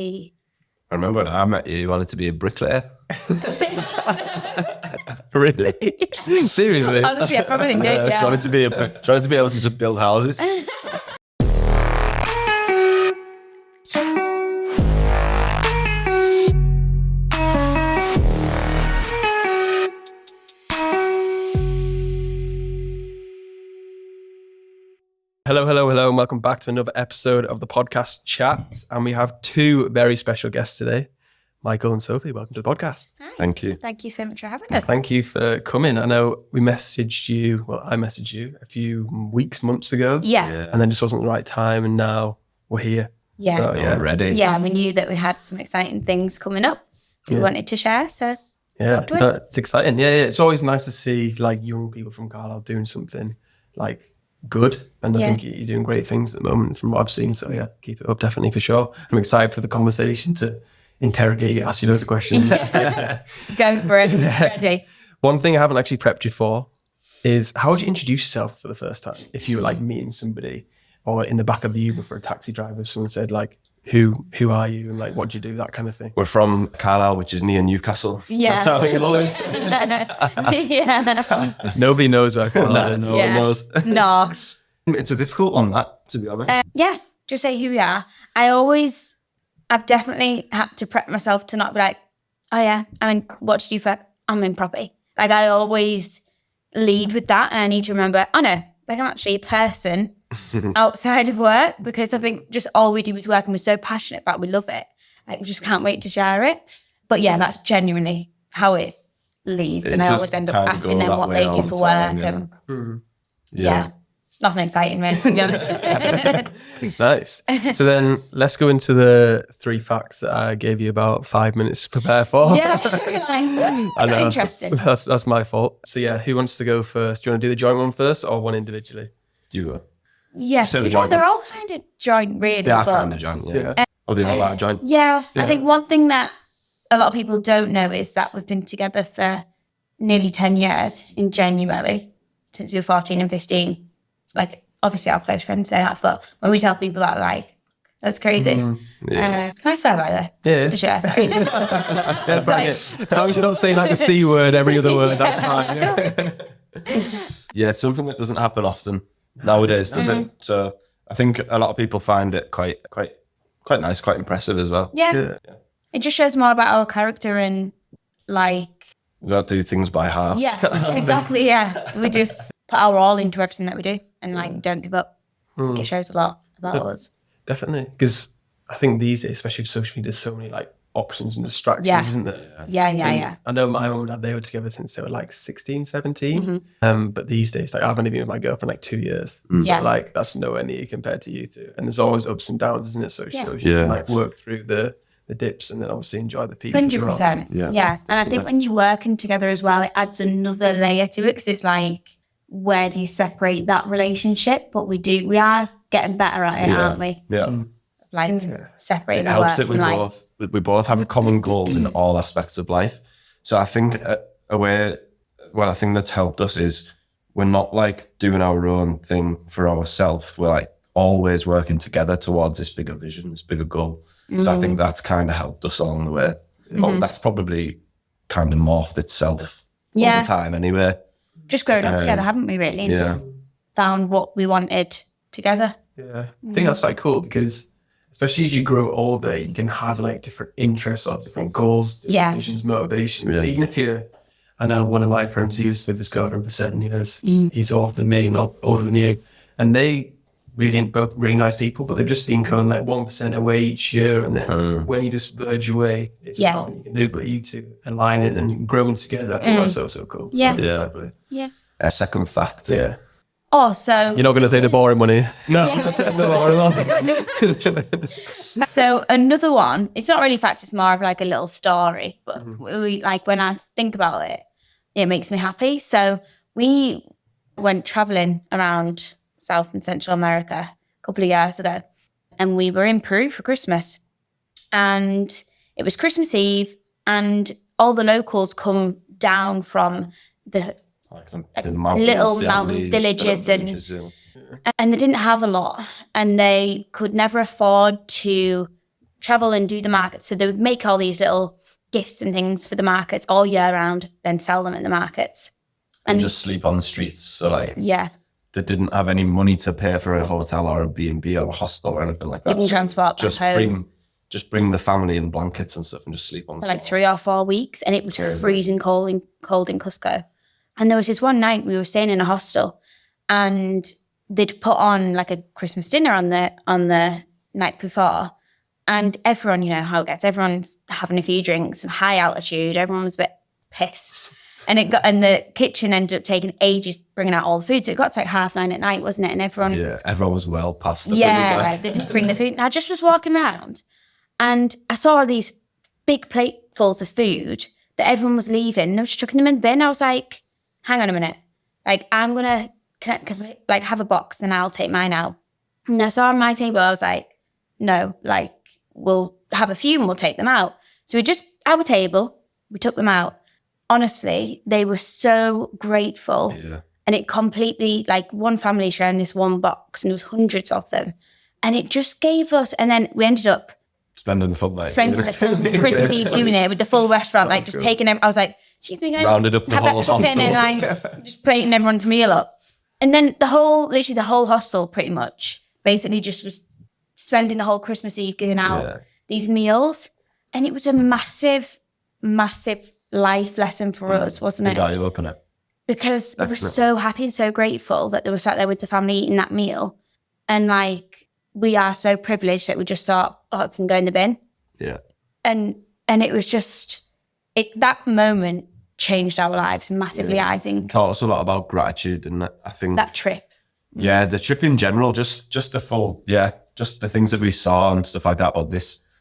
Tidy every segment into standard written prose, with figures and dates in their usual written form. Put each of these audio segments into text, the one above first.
I remember when I met you wanted to be a bricklayer. Really? Seriously? Honestly, I probably did, yeah. Trying to be able to just build houses. Hello, and welcome back to another episode of the podcast Chatzzz. And we have two very special guests today, Michael and Sophie. Welcome to the podcast. Hi. Thank you. Thank you so much for having us. Thank you for coming. I know I messaged you a few months ago. Yeah. And then just wasn't the right time, and now we're here. Yeah. So, Yeah, ready. Yeah, we knew that we had some exciting things coming up we wanted to share, so Yeah, do it. no, it's exciting. Yeah, it's always nice to see like young people from Carlisle doing something like good, and I think you're doing great things at the moment from what I've seen. So yeah, keep it up, definitely, for sure. I'm excited for the conversation to interrogate you, ask you loads of questions. Going for it. Ready. One thing I haven't actually prepped you for is how would you introduce yourself for the first time if you were like meeting somebody, or in the back of the Uber for a taxi driver, someone said like, who are you and like what do you do, that kind of thing. We're from Carlisle, which is near Newcastle. Yeah. That's how it always. Yeah. Nobody knows where Carlisle is. No one knows. No. It's a difficult one, that, to be honest. Yeah, just say who we are. I've definitely had to prep myself to not be like, oh yeah, what do you do for? I'm in property. Like I always lead with that, and I need to remember, oh no, like I'm actually a person outside of work, because I think just all we do is work and we're so passionate about it, we love it. Like we just can't wait to share it. But yeah, that's genuinely how it leads. It And I does always end up kind of asking go them that what way they all do the for time, work. yeah. And yeah, nothing exciting, really, to be honest. Nice. So then let's go into the 3 facts that I gave you about 5 minutes to prepare for. Yeah, I know. interesting. That's my fault. So yeah, who wants to go first? Do you want to do the joint one first or one individually? You go. Yeah, So they're all kind of joint, really. They are but kind of joint, yeah. Oh, they all are joint. yeah, I think one thing that a lot of people don't know is that we've been together for nearly 10 years in January, since we were 14 and 15. Like, obviously our close friends say that, but when we tell people that, like, that's crazy. Yeah. Can I swear by that? Yeah. To share, sorry. That's fine. As long as you don't say like the C word every other word, that's fine. Yeah, it's something that doesn't happen often nowadays, does it? So I think a lot of people find it quite nice, quite impressive as well. Yeah. It just shows more about our character and, like... We don't do things by half. Yeah, exactly, yeah. We just put our all into everything that we do and, like, don't give up. It shows a lot about us. Definitely. Because I think these days, especially with social media, there's so many like options and distractions, Yeah. isn't there? Yeah. I know my mum and dad, they were together since they were like 16, 17. But these days, like I've only been with my girlfriend like 2 years. Yeah. So like that's nowhere near compared to you two. And there's always ups and downs, isn't it? So it shows you Yeah. can like work through the dips and then obviously enjoy the peaks. as well. 100%. Yeah. And I think when you're working together as well, it adds another layer to it, because it's like, where do you separate that relationship? But we are getting better at it, aren't we? Yeah. Like separating It the work helps that from life. we both have a common goal in all aspects of life. So I think I think that's helped us is we're not like doing our own thing for ourselves. We're like always working together towards this bigger vision, this bigger goal. So I think that's kind of helped us along the way. Well, that's probably kind of morphed itself all the time anyway. Just grown up together, haven't we, really? And just found what we wanted together. Yeah. I think that's quite cool because especially as you grow older, you can have like different interests or different goals, different visions, motivations. So even if I know one of my friends, he was with his girlfriend for 7 years. He's older than me, not older than you. And they both really nice people, but they've just been kind of like 1% away each year. And then when you just verge away, it's nothing you can do, but you two align it and growing together. I think that's so cool. Yeah. So, Yeah. A second fact. yeah. Oh, so... You're not going to say the boring one here? No. So another one, it's not really a fact, it's more of like a little story, but we, like when I think about it, it makes me happy. So we went traveling around South and Central America a couple of years ago, and we were in Peru for Christmas, and it was Christmas Eve, and all the locals come down from the little mountain villages and they didn't have a lot, and they could never afford to travel and do the markets. So they would make all these little gifts and things for the markets all year round, then sell them in the markets. And just sleep on the streets. So like, yeah, they didn't have any money to pay for a hotel or a B&B or a hostel or anything like that. Even transport back home. Just bring the family and blankets and stuff and just sleep on the for like 3 or 4 weeks. And it was freezing cold in Cusco. And there was this one night we were staying in a hostel and they'd put on like a Christmas dinner on the night before. And everyone, you know how it gets, everyone's having a few drinks, high altitude, everyone was a bit pissed. And the kitchen ended up taking ages bringing out all the food. So it got to like 9:30 at night, wasn't it? And everyone was well past the food. Yeah, they didn't bring the food. And I just was walking around and I saw all these big platefuls of food that everyone was leaving. And I was chucking them in the bin. I was like, hang on a minute. Like, I'm going to like have a box and I'll take mine out. And I saw on my table, I was like, no, like, we'll have a few and we'll take them out. So we just, our table, we took them out. Honestly, they were so grateful. Yeah. And it completely, like, one family sharing this one box and there was hundreds of them. And it just gave us, and then we ended up spending the full night. Christmas Eve doing it with the full restaurant, like just taking them. I was like, excuse me, can I rounded up the whole hostel and like just plating everyone's meal up. And then the whole hostel pretty much basically just was spending the whole Christmas Eve giving out these meals. And it was a massive, massive life lesson for us, wasn't it? Big eye open it. Because they were so happy and so grateful that they were sat there with the family eating that meal. And like, we are so privileged that we just thought, oh, it can go in the bin. Yeah. And it was just, that moment changed our lives massively, I think. Taught us a lot about gratitude, and I think that trip. Yeah, the trip in general, just the full, just the things that we saw and stuff like that. But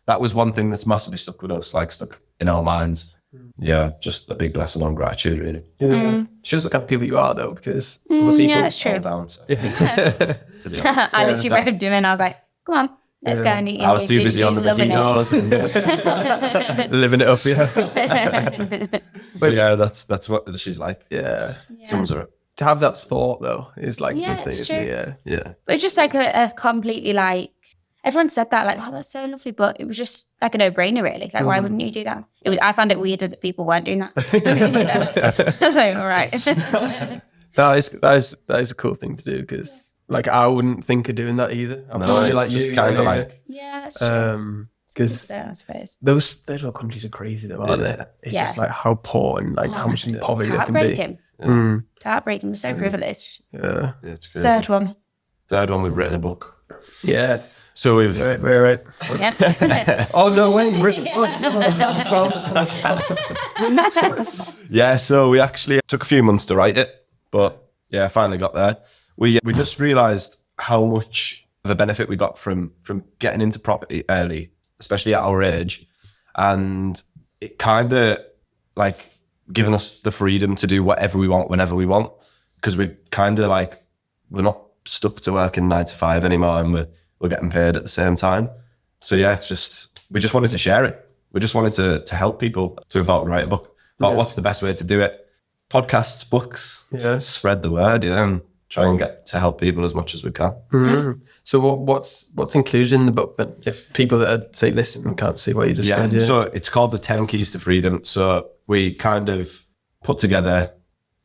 that was one thing that's massively stuck with us, like stuck in our minds. Yeah, just a big lesson on gratitude, really. Yeah. Shows what kind of people you are, though, because yeah, that's true. Down, so. To be honest. I literally read him and I was like, come on, let's go and eat. I was too busy on the mojitos. Living it up, yeah. But yeah, that's what she's like. Yeah. Sums her up. To have that thought, though, is like a good thing, isn't it? Yeah. But it's just like a completely like, everyone said that, like, oh, that's so lovely. But it was just like a no-brainer, really. Like, why wouldn't you do that? I found it weird that people weren't doing that. So, all right. That is a cool thing to do, because, like, I wouldn't think of doing that either. I'm probably like you. Kind of like... Yeah, that's true. Because I suppose those third world countries are crazy, though, aren't they? It's just like how poor and like how much in poverty they can be. It's heartbreaking. We're so privileged. Yeah, it's crazy. Third one, we've written a book. Yeah. So we've... Right. Yeah. Oh, no, wait. Yeah, so we actually took a few months to write it, but yeah, finally got there. We just realised how much of a benefit we got from getting into property early, especially at our age. And it kind of like given us the freedom to do whatever we want, whenever we want. Because we're kind of like, we're not stuck to working 9 to 5 anymore, and we're getting paid at the same time. So yeah, we just wanted to share it. We just wanted to help people. So we thought we'd write a book. Thought, what's the best way to do it? Podcasts, books, spread the word, and try and get to help people as much as we can. Mm-hmm. So what's included in the book then? If people that are, say, listen, can't see what you just said. Yeah. So it's called The 10 Keys to Freedom. So we kind of put together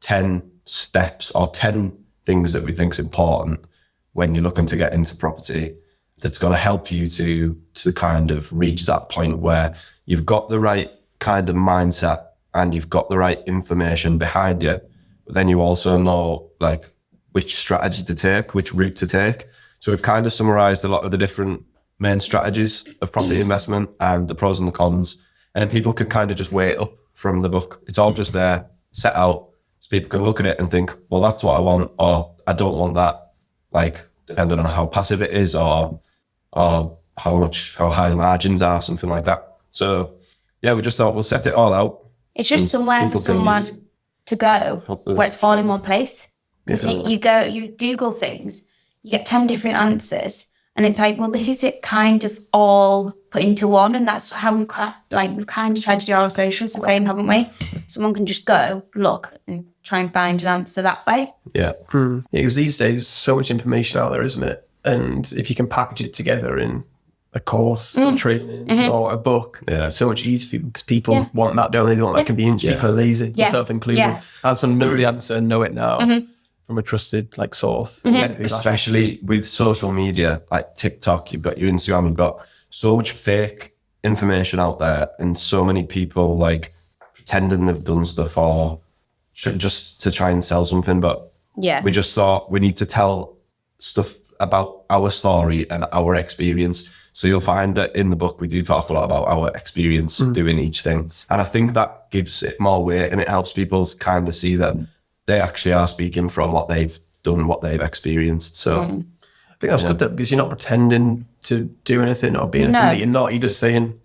10 steps or 10 things that we think is important when you're looking to get into property, that's going to help you to kind of reach that point where you've got the right kind of mindset and you've got the right information behind you, but then you also know like which strategy to take, which route to take. So we've kind of summarized a lot of the different main strategies of property investment and the pros and the cons, and people can kind of just weigh it up from the book. It's all just there, set out, so people can look at it and think, well, that's what I want, or I don't want that, like depending on how passive it is or how high margins are, something like that. So yeah, we just thought we'll set it all out. It's just somewhere for someone to go where it's all in one place. Because you Google things, you get 10 different answers, and it's like, well, this is it kind of all put into one, and that's how we've kind of tried to do our socials the same, haven't we? Someone can just go, look, and try and find an answer that way. Yeah. Because these days, so much information out there, isn't it? And if you can package it together in a course, a training, or a book. Yeah. So much easier because people want that, don't they? They want that convenience. People are lazy, yourself included. I just want to know the answer and know it now from a trusted like source. Especially with social media, like TikTok, you've got your Instagram, you've got so much fake information out there, and so many people like pretending they've done stuff or just to try and sell something. But we just thought we need to tell stuff about our story and our experience. So you'll find that in the book we do talk a lot about our experience doing each thing, and I think that gives it more weight, and it helps people kind of see that they actually are speaking from what they've done, what they've experienced. So I think that's good, though, because you're not pretending to do anything or be anything that you're not. You're just saying,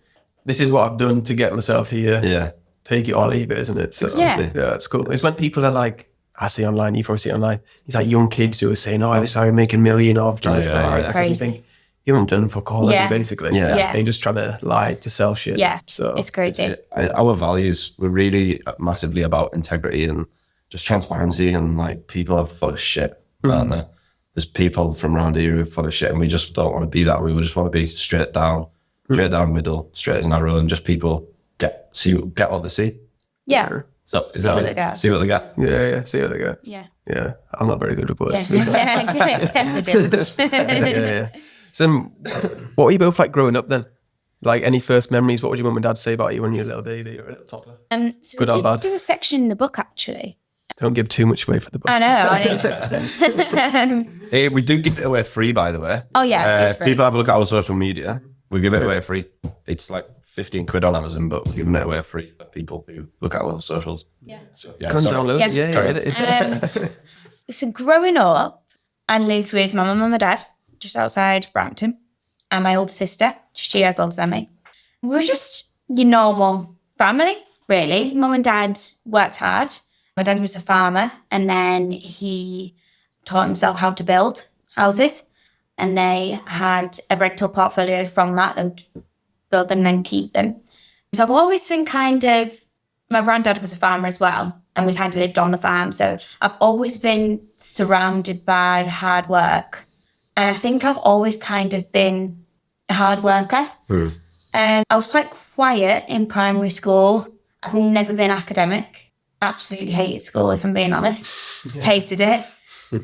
this is what I've done to get myself here. Yeah. Take it or leave it, isn't it? So, yeah, it's cool. It's when people are like, I see online, you probably see it online, it's like young kids who are saying, oh, this is how I make $1 million off drive cars. You think, you haven't done for call basically. They're just trying to lie to sell shit. Yeah, so it's crazy. Our values were really massively about integrity and just transparency, and like people are full of shit, aren't there? There's people from around here who are full of shit, and we just don't want to be that. We just want to be straight down the middle, straight as narrow, and just people get what they see. Yeah. So is that see what they get? Yeah, see what they get. Yeah. Yeah, I'm not very good at words. So what were you both like growing up then? Like any first memories? What would your mum and dad say about you when you were a little baby or a little toddler? So good or bad? Do a section in the book actually. Don't give too much away for the book. I know. Hey, we do give it away free, by the way. Oh yeah, if people have a look at our social media, we give it away free. It's like 15 quid on Amazon, but we're giving it away free for people who look at our socials. Yeah. So, Go and download. Yeah. So growing up, I lived with my mum and my dad just outside Brampton, and my older sister. She's 2 years older than me. We were just your normal family, really. Mum and dad worked hard. My dad was a farmer, and then he taught himself how to build houses, and they had a rental portfolio from that. They would build them and then keep them. So I've always been my granddad was a farmer as well, and we kind of lived on the farm. So I've always been surrounded by hard work. And I think I've always kind of been a hard worker. I was quite quiet in primary school. I've never been academic. Absolutely hated school, if I'm being honest. Hated it.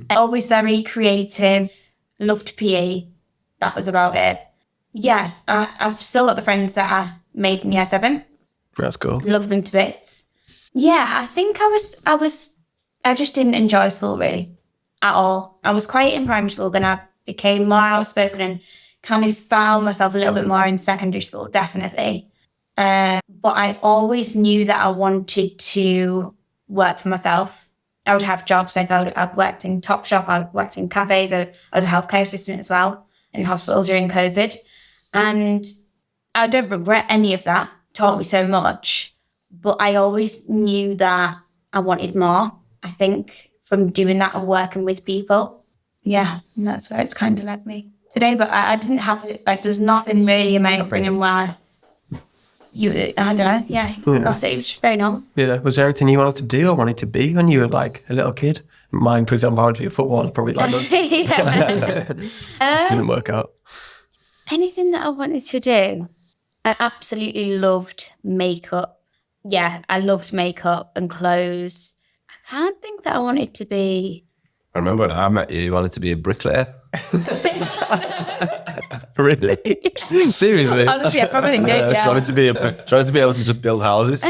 Always very creative. Loved PE. That was about it. Yeah, I've still got the friends that I made in year 7. That's cool. Love them to bits. Yeah, I think I just didn't enjoy school really at all. I was quiet in primary school, then I became more outspoken and kind of found myself a little bit more in secondary school, definitely. But I always knew that I wanted to work for myself. I would have jobs. I've worked in Topshop, I've worked in cafes, I was a healthcare assistant as well in hospital during COVID. And I don't regret any of that. It taught me so much. But I always knew that I wanted more, I think, from doing that and working with people. Yeah, and that's where it's kind of led me today. But I didn't have it, like, there's nothing really in my upbringing where I don't know, that's it. It was just very normal. Yeah, was there anything you wanted to do or wanted to be when you were like a little kid? Mine, for example, I wanted to be a footballer, probably like that. It didn't work out. Anything that I wanted to do, I absolutely loved makeup. Yeah, I loved makeup and clothes. I can't think that I wanted to be... I remember when I met you wanted to be a bricklayer. Really? Seriously? Honestly, I probably did, yeah. Trying to be able to just build houses.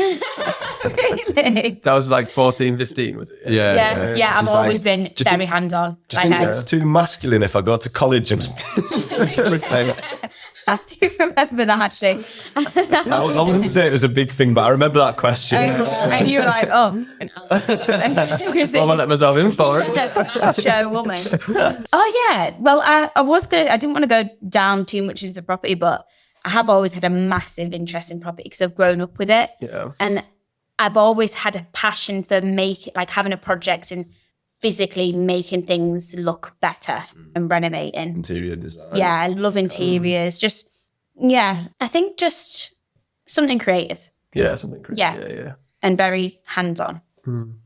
Really? That was like 14, 15, was it? Yeah, I've always been very hands-on. Do you think it's too masculine if I go to college and... I do remember that, actually. I wouldn't say it was a big thing, but I remember that question. And you were like, oh. Well, I let myself in for it. Show woman. Oh, yeah. Well, I didn't want to go down too much into property, but I have always had a massive interest in property because I've grown up with it. Yeah. And I've always had a passion for having a project and physically making things look better and renovating. Interior design. Yeah, I love interiors. I think just something creative. Yeah, something creative. Yeah. And very hands-on.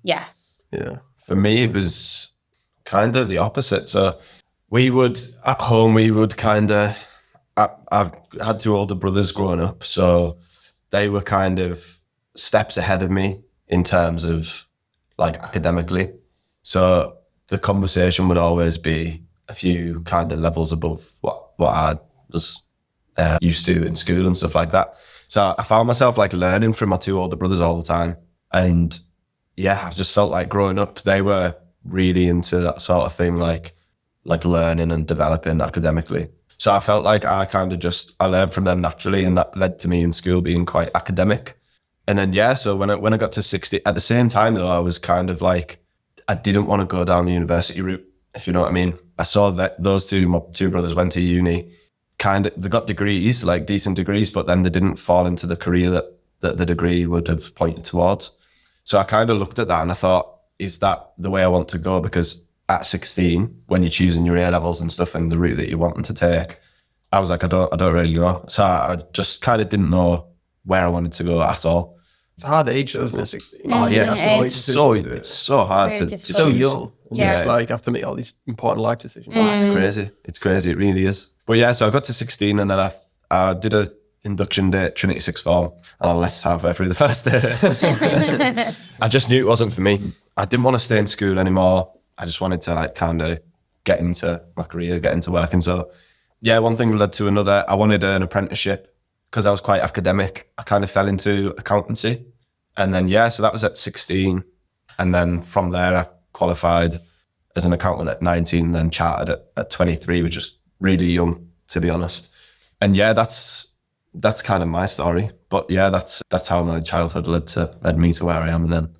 Yeah. Yeah. For me, it was kind of the opposite. So at home, I I've had 2 older brothers growing up, so they were kind of steps ahead of me in terms of like academically. So the conversation would always be a few kind of levels above what I was used to in school and stuff like that. So I found myself like learning from my 2 older brothers all the time. And yeah, I just felt like growing up, they were really into that sort of thing, like learning and developing academically. So I felt like I learned from them naturally, and that led to me in school being quite academic. And then, yeah, so when I got to 60, at the same time though, I was kind of like, I didn't want to go down the university route, if you know what I mean. I saw that my 2 brothers went to uni, they got degrees, like decent degrees, but then they didn't fall into the career that the degree would have pointed towards. So I kind of looked at that and I thought, is that the way I want to go? Because at 16, when you're choosing your A-levels and stuff and the route that you're wanting to take, I was like, I don't really know. So I just kind of didn't know where I wanted to go at all. It's a hard age, isn't it? 16. Oh yeah, it's so hard to so young. Yeah. It's like I have to make all these important life decisions. Oh, it's crazy. It's crazy. It really is. But yeah, so I got to 16 and then I did a induction day at Trinity Sixth Form and I left halfway through the first day. I just knew it wasn't for me. I didn't want to stay in school anymore. I just wanted to like kind of get into my career, get into work. And so yeah, one thing led to another. I wanted an apprenticeship because I was quite academic. I kind of fell into accountancy. And then, yeah, so that was at 16. And then from there, I qualified as an accountant at 19, then chartered at 23, which is really young, to be honest. And yeah, that's kind of my story. But yeah, that's how my childhood led me to where I am then.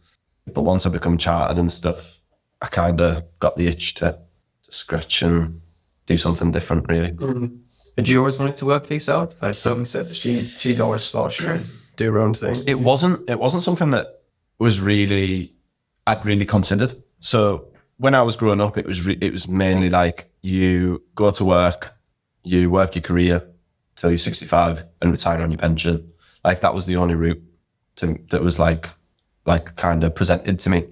But once I become chartered and stuff, I kind of got the itch to scratch and do something different, really. Mm-hmm. Did you always want to work for yourself? Like Sophie said, she'd always thought she could do her own thing. It wasn't something that I'd really considered. So when I was growing up, it was mainly like you go to work, you work your career till you're 65 and retire on your pension. Like that was the only route that was like kind of presented to me.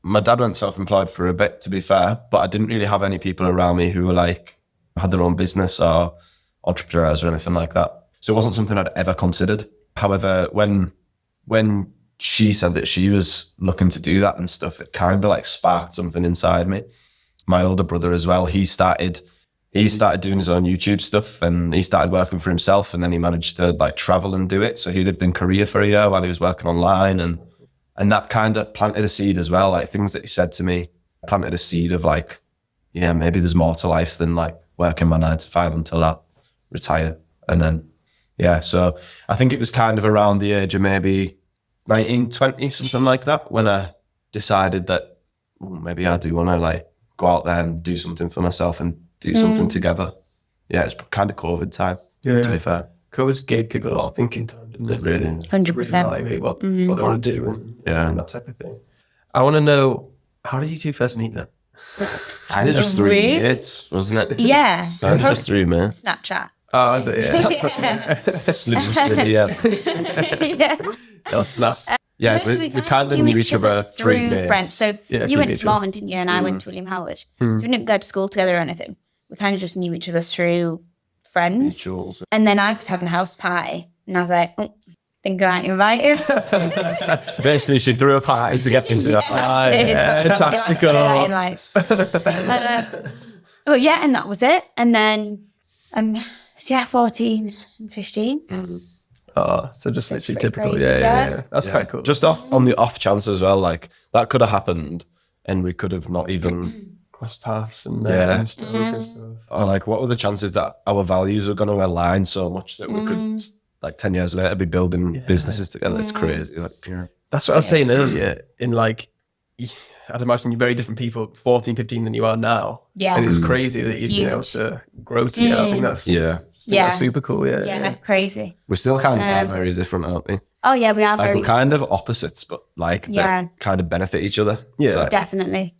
My dad went self-employed for a bit, to be fair, but I didn't really have any people around me who were like, had their own business or entrepreneurs or anything like that. So it wasn't something I'd ever considered. However, when she said that she was looking to do that and stuff, it kind of like sparked something inside me. My older brother as well, he started doing his own YouTube stuff and he started working for himself, and then he managed to like travel and do it. So he lived in Korea for a year while he was working online, and that kind of planted a seed as well. Like things that he said to me planted a seed of like, yeah, maybe there's more to life than like working my 9 to 5 until I retire. And then, yeah, so I think it was kind of around the age of maybe 19, 20, something like that, when I decided that maybe I do want to like go out there and do something for myself and do something together. Yeah, it's kind of COVID time, to be fair. COVID gave people a lot of thinking time, didn't it? Really. 100%. Really what they want to do and that type of thing. I want to know, how did you two first meet then? Kind of just 3 minutes, wasn't it? Yeah. Kind of just 3 minutes. Snapchat. Oh, is it? Yeah. Yeah. They'll snap. Yeah, we kind of knew each other through friends. So you went to Morton, didn't you? And I went to William Howard. So we didn't go to school together or anything. We kind of just knew each other through friends. Mutuals. And then I was having a house party, and I was like, think I might invite him. Basically, she threw a party to get into that. Tactical. Well, yeah, and that was it. And then, 14 and 15. Oh, so just literally typical. crazy, Yeah. That's quite cool. Just on the off chance as well, like that could have happened and we could have not even crossed paths and stuff. Or like, what were the chances that our values are going to align so much that we could, like 10 years later, be building businesses together? It's crazy. Like, that's what I was saying earlier. In like, I'd imagine you're very different people, 14, 15 than you are now. Yeah. And it's crazy that you've been able to grow together. I think that's that's super cool. Yeah, that's crazy. We're still kind of very different, aren't we? Oh yeah, we are like very. We're kind of opposites, but like they kind of benefit each other. Yeah, so, definitely.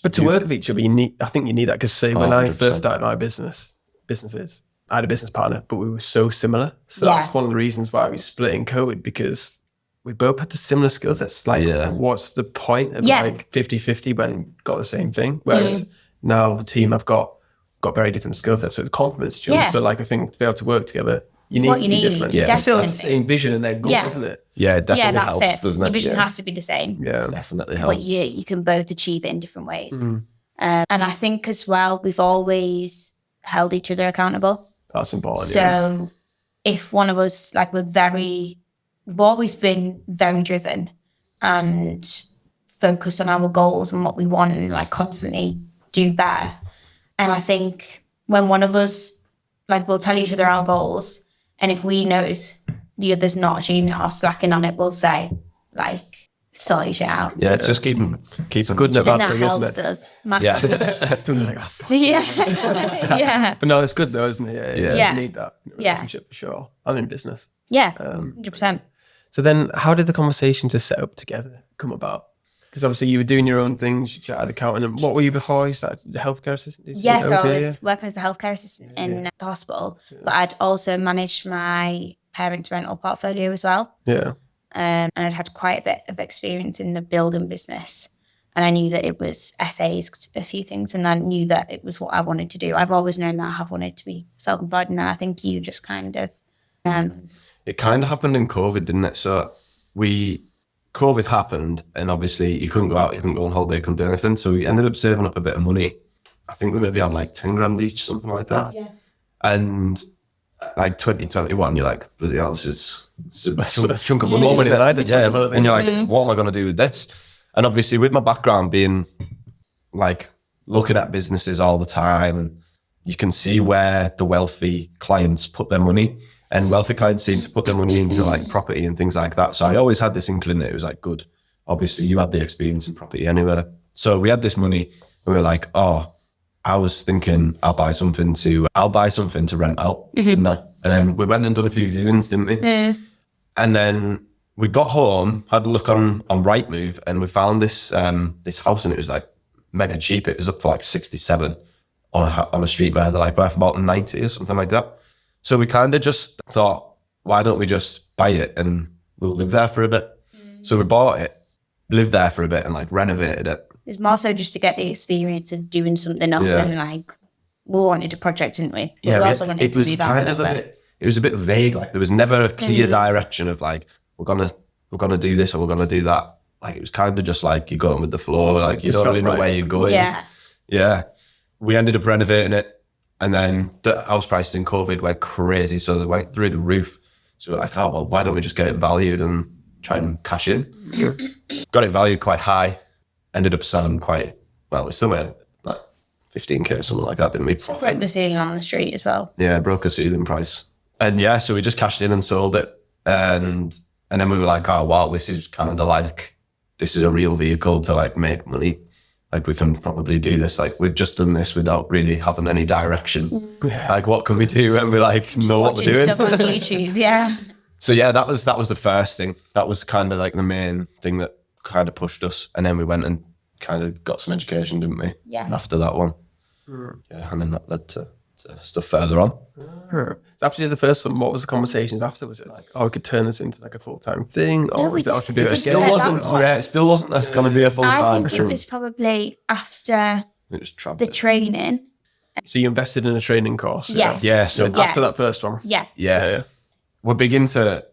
But to work with each other, I think you need that, because say when I first started my businesses, I had a business partner, but we were so similar. So that's one of the reasons why we split in COVID, because we both had the similar skill sets. Like, what's the point of like 50-50 when we've got the same thing? Whereas now the team I've got got very different skill sets, so it complements each other. Yeah. So like, I think to be able to work together, you need to be different. Yeah. It's still the same vision and their goal, isn't it? Yeah, it definitely that's helps, it. doesn't it? Your vision has to be the same. Yeah. Definitely helps. But you can both achieve it in different ways. And I think as well, we've always held each other accountable. That's important. So if one of us, like, we've always been very driven and focused on our goals and what we want and like constantly do better. And I think when one of us, like, we'll tell each other our goals, and if we notice the other's not achieving it or slacking on it, we'll say, like, sort your shit out. Yeah, it's just keeping good and And bad that thing, isn't helps it? us massively. Yeah. Yeah. But no, it's good though, isn't it? Yeah. You need that relationship for sure. I'm in business. Yeah, 100%. So then how did the conversation to set up together come about? Because obviously you were doing your own things, you chatted accountant. And what were you before? You started the healthcare assistant? Yeah, so I was working as a healthcare assistant in the hospital, but I'd also managed my parents' rental portfolio as well. Yeah. And I'd had quite a bit of experience in the building business. And I knew that it was essays, a few things, and I knew that it was what I wanted to do. I've always known that I have wanted to be self-employed, and I think you just kind of... It kind of happened in COVID, didn't it? So COVID happened, and obviously you couldn't go out, you couldn't go on holiday, you couldn't do anything. So we ended up saving up a bit of money. I think we maybe had like 10 grand each, something like that. Yeah. And like 2021, you're like, bloody hell, this is a chunk of money. More money than I did. Yeah, and you're like, what am I going to do with this? And obviously with my background being like looking at businesses all the time, and you can see where the wealthy clients put their money, and wealthy clients seem to put their money into like property and things like that. So I always had this inkling that it was like, good. Obviously you had the experience in property anyway. So we had this money and we were like, I was thinking I'll buy something to rent out. Didn't I? And then we went and done a few viewings, didn't we? Yeah. And then we got home, had a look on Rightmove, and we found this house, and it was like mega cheap. It was up for like 67 on a street where they're like worth about 90 or something like that. So we kind of just thought, why don't we just buy it and we'll live there for a bit? So we bought it, lived there for a bit, and like renovated it. It was more so just to get the experience of doing something up, and like, we wanted a project, didn't we? Yeah, we also wanted it to was move out kind a of little a bit. bit. It was a bit vague. Like there was never a clear direction of like we're gonna do this or we're gonna do that. Like it was kind of just like you're going with the flow. Like you don't really know where you're going. Yeah. We ended up renovating it, and then the house prices in COVID went crazy, so they went through the roof. So we're like, oh well, why don't we just get it valued and try and cash in? Got it valued quite high. Ended up selling quite well. We still made like 15k or something like that, didn't we? Broke the ceiling on the street as well. Yeah, broke a ceiling price. And yeah, so we just cashed in and sold it. And then we were like, oh wow, this is kind of like, this is a real vehicle to like make money. Like we can probably do this. Like we've just done this without really having any direction. Like what can we do? And we like know what we're doing. Stuff on YouTube, yeah. So yeah, that was the first thing. That was kind of like the main thing that kind of pushed us. And then we went and kind of got some education, didn't we? Yeah. After that one. Yeah, and then that led to stuff further on. So after you did the first one, what was the conversations after? Was it like, we could turn this into like a full-time thing? Or we was it, I should do did. it It again? It still wasn't going to be a full I time. think it was probably after It was the training. So you invested in a training course? Yes. Yeah, so After that first one? Yeah. yeah, we're big into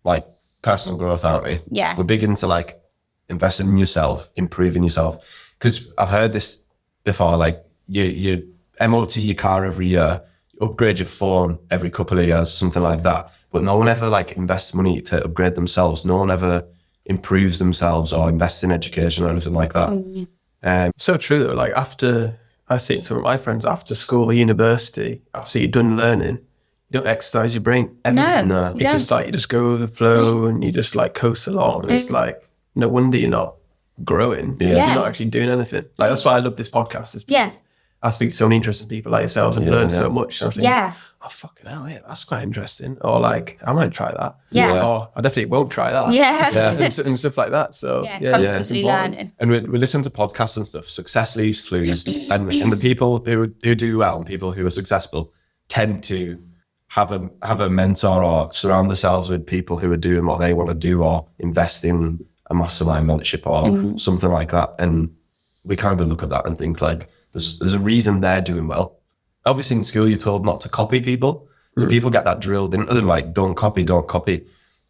like personal growth, aren't we? Yeah. We're big into like investing in yourself, improving yourself. Because I've heard this before, like you MOT your car every year, you upgrade your phone every couple of years, something like that. But no one ever like invests money to upgrade themselves. No one ever improves themselves or invests in education or anything like that. So true though, like after, I see some of my friends after school or university, after you're done learning, you don't exercise your brain ever. No. It's just like you just go with the flow and you just like coast along. And it's like, no wonder you're not growing because you're not actually doing anything. Like that's why I love this podcast. Is because I speak to so many interesting people like yourselves and learn so much. So I think, oh fucking hell, yeah, that's quite interesting. Or like, I might try that. Yeah. Or I definitely won't try that. And stuff like that. So constantly learning. And we listen to podcasts and stuff. Success leaves clues, and the people who do well and people who are successful tend to have a mentor or surround themselves with people who are doing what they want to do or invest in a mastermind mentorship or something like that. And we kind of look at that and think like, there's a reason they're doing well. obviously in school you're told not to copy people. So people get that drilled into them, like, don't copy.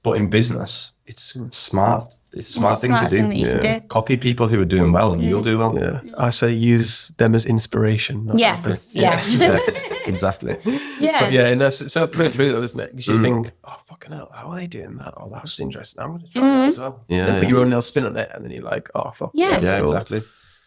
But in business, it's smart. It's a smart thing to do. Copy people who are doing well and you'll do well. Yeah. I say use them as inspiration. Yes. Yeah. Exactly. Yeah. But yeah, and that's so true though, isn't it? Because you think, oh, fucking hell, how are they doing that? Oh, that's interesting. I'm going to try that as well. Yeah. Put your own little spin on it, and then you're like, oh, fuck. Yeah. Yeah, exactly.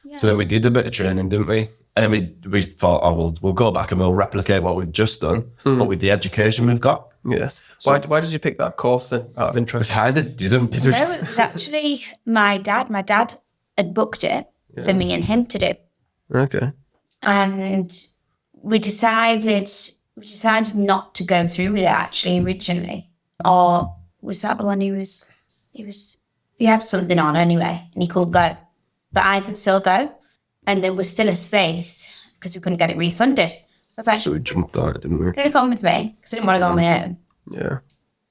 Yeah. So then we did a bit of training, didn't we? And then we thought, oh, we'll go back and we'll replicate what we've just done, but with the education we've got. Yes. So why did you pick that course then, out of interest? I kind of didn't. No, it was actually my dad. My dad had booked it for me and him to do. Okay. And we decided not to go through with it actually originally. Or was that the one he had something on anyway and he couldn't go. But I could still go. And there was still a space because we couldn't get it refunded. So I was like, so we jumped on it, didn't we? Did it come with me? Because I didn't want to go on my own. Yeah.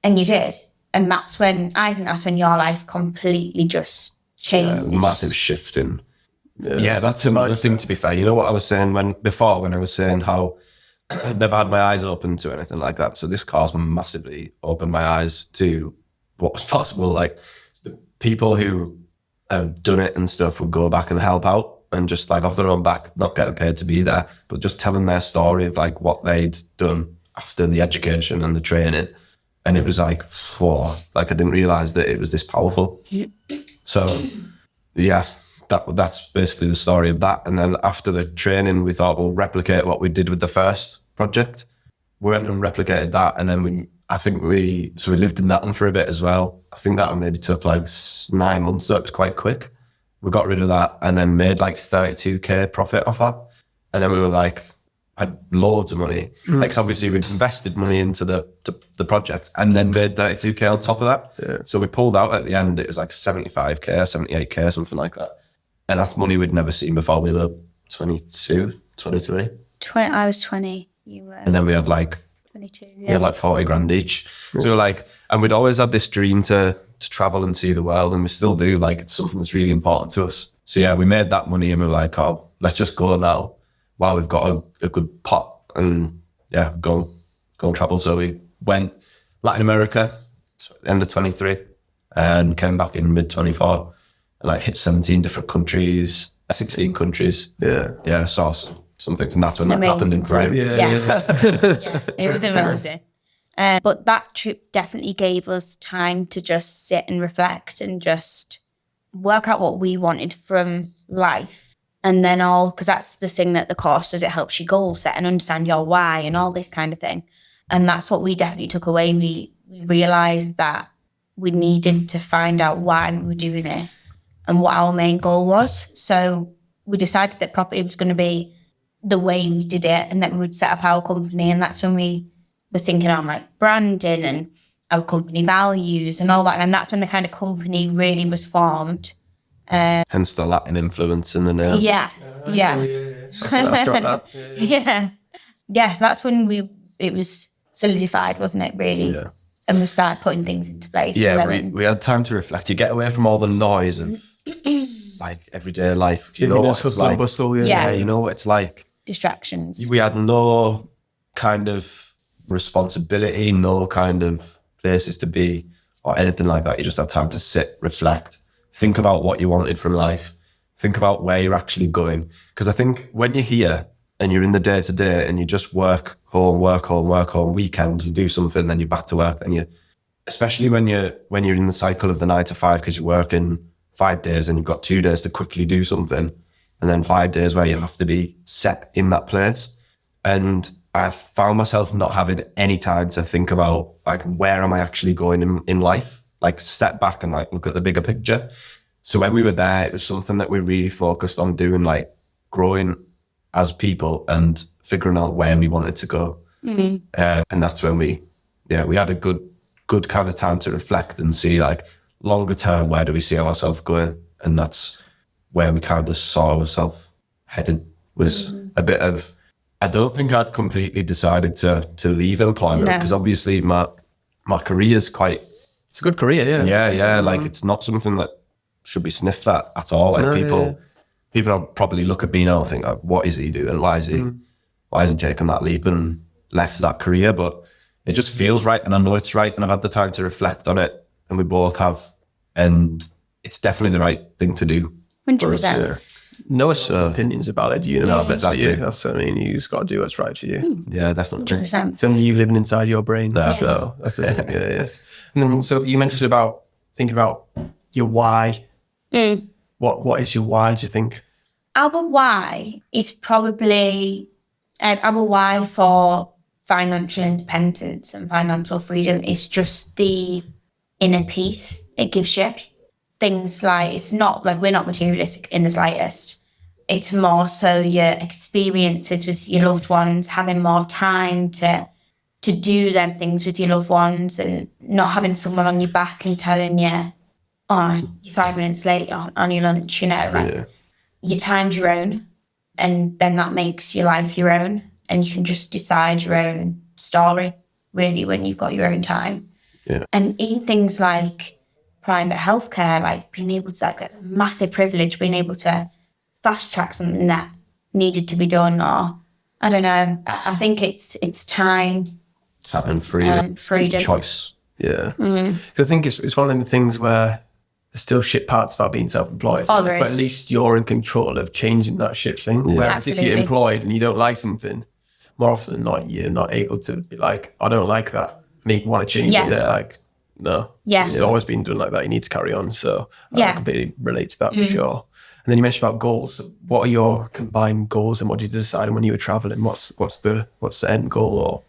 And you did. And that's when your life completely just changed. Massive shift in. Yeah, that's another thing, to be fair. You know what I was saying when I was saying how I'd never had my eyes open to anything like that. So this course massively opened my eyes to what was possible. Like the people who have done it and stuff would go back and help out and just like off their own back, not getting paid to be there, but just telling their story of like what they'd done after the education and the training. And it was like, whoa, like I didn't realize that it was this powerful. So yeah, that's basically the story of that. And then after the training, we thought we'll replicate what we did with the first project. We went and replicated that. And then we lived in that one for a bit as well. I think that one maybe took like 9 months, so it was quite quick. We got rid of that and then made like 32k profit off that. And then we were like, had loads of money. Like, so obviously we'd invested money into the project and then made 32k on top of that. Yeah. So we pulled out at the end, it was like 75k, 78k, something like that. And that's money we'd never seen before. We were 22, 23. I was 20. You were. And then we had like 22. Yeah. We had like 40 grand each. So we're like, and we'd always had this dream to travel and see the world, and we still do. Like, it's something that's really important to us. So yeah, we made that money and we were like, oh, let's just go now while we've got a good pot and yeah, go and travel. So we went Latin America, end of 23, and came back in mid 24 and like hit 17 different countries, 16 countries. Yeah, saw some things, and that's when that happened in Graham. Yeah. It was amazing. But that trip definitely gave us time to just sit and reflect and just work out what we wanted from life. And then because that's the thing that the course does, it helps you goal set and understand your why and all this kind of thing. And that's what we definitely took away. We realised that we needed to find out why we were doing it and what our main goal was. So we decided that property was going to be the way we did it and that we would set up our company. And that's when we were thinking on like branding and our company values and all that. And that's when the kind of company really was formed. Hence the Latin influence in the name. Yeah. Yes, that's when it was solidified, wasn't it, really? Yeah. And we started putting things into place. Yeah, we had time to reflect. You get away from all the noise of like everyday life. You know what it's like. Yeah, you know what it's like. Distractions. We had no kind of responsibility, no kind of places to be or anything like that. You just had time to sit, reflect, think about what you wanted from life, think about where you're actually going. Because I think when you're here and you're in the day-to-day and you just work home, weekend, you do something, then you're back to work, then especially when you're in the cycle of the 9 to 5, because you're working 5 days and you've got 2 days to quickly do something, and then 5 days where you have to be set in that place. And I found myself not having any time to think about like, where am I actually going in life? Like step back and like look at the bigger picture. So when we were there, it was something that we really focused on doing, like growing as people and figuring out where we wanted to go. Mm-hmm. And that's when we had a good kind of time to reflect and see like longer term, where do we see ourselves going? And that's where we kind of saw ourselves heading, was a bit of, I don't think I'd completely decided to leave employment because obviously my career is quite... It's a good career, yeah. Yeah, like it's not something that should be sniffed at all. Like people probably look at me now and think, like, what is he doing? Why is he why has he taken that leap and left that career? But it just feels right, and I know it's right, and I've had the time to reflect on it, and we both have, and it's definitely the right thing to do. 100%. No opinions about it. You know, exactly. That's what I mean. You just got to do what's right for you. Yeah, definitely. 100%. It's only you living inside your brain. Yeah. So that's the thing. Yeah. And then, so you mentioned about thinking about your why. What is your why, do you think? Our why is probably our why for financial independence and financial freedom is just the inner peace it gives you. Things like, it's not like we're not materialistic in the slightest. It's more so your experiences with your loved ones, having more time to do them things with your loved ones, and not having someone on your back and telling you, oh, you're 5 minutes late on your lunch, you know, like your time's your own, and then that makes your life your own, and you can just decide your own story really when you've got your own time. Yeah. And even things like private healthcare, like being able to, like, a massive privilege, being able to fast track something that needed to be done, or I don't know. I think it's time. It's having freedom. Choice. Yeah. Because I think it's one of them things where there's still shit parts about being self-employed. Oh, there is. But at least you're in control of changing that shit thing. Yeah. Whereas Absolutely. if you're employed and you don't like something, more often than not, you're not able to be like, I don't like that. Make want to change it. They're like, no. Yeah. It's always been done like that. You need to carry on. So Yeah. I completely relate to that for sure. And then you mentioned about goals. What are your combined goals, and what did you decide when you were traveling? What's the end goal or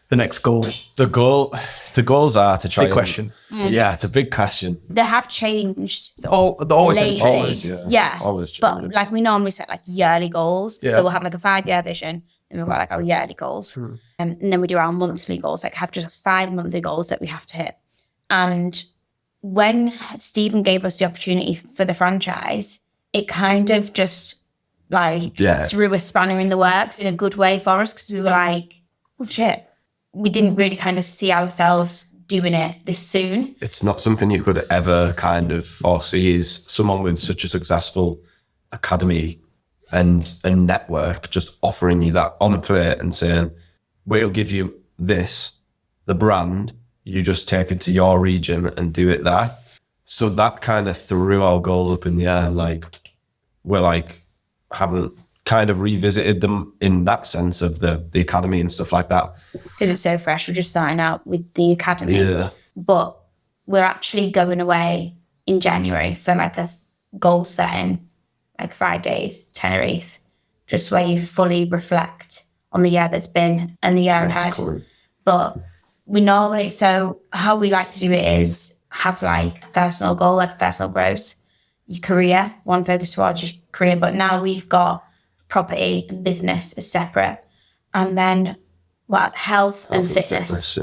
the next goal? The goals are to try. Big question. Yeah, it's a big question. They have changed They're always lately. Always, yeah. Always but changing. like we normally set like yearly goals. Yeah. So we'll have like a 5-year vision, and we've got like our yearly goals. And then we do our monthly goals, like have just 5 monthly goals that we have to hit. And when Stephen gave us the opportunity for the franchise, it kind of just like threw a spanner in the works in a good way for us, because we were like, oh shit, we didn't really kind of see ourselves doing it this soon. It's not something you could ever kind of foresee, is someone with such a successful academy and network just offering you that on a plate and saying, we'll give you this, the brand, you just take it to your region and do it there. So that kind of threw our goals up in the air. Like, we're like, haven't kind of revisited them in that sense of the academy and stuff like that. Because it's so fresh, we're just starting out with the academy. Yeah. But we're actually going away in January for like a goal setting, like 5 days, Tenerife, just where you fully reflect on the year that's been and the year ahead. Cool. But we normally, so how we like to do it is have like a personal goal, like personal growth, your career, one focus towards your career. But now we've got property and business as separate. And then health and fitness.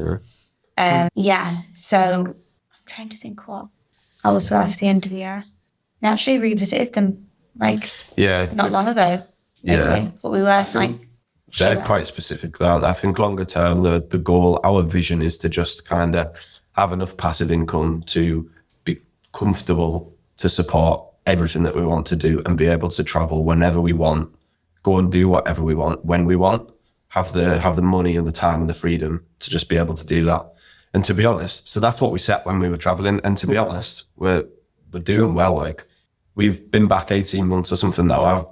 Yeah. So I'm trying to think what I was at the end of the year. I actually revisited them like not long ago. Lately, but we were like, they're quite specific though. I think longer term, the goal, our vision is to just kind of have enough passive income to be comfortable to support everything that we want to do and be able to travel whenever we want, go and do whatever we want, when we want, have the money and the time and the freedom to just be able to do that. And to be honest, so that's what we set when we were traveling. And to be honest, we're doing well. Like, we've been back 18 months or something now. I've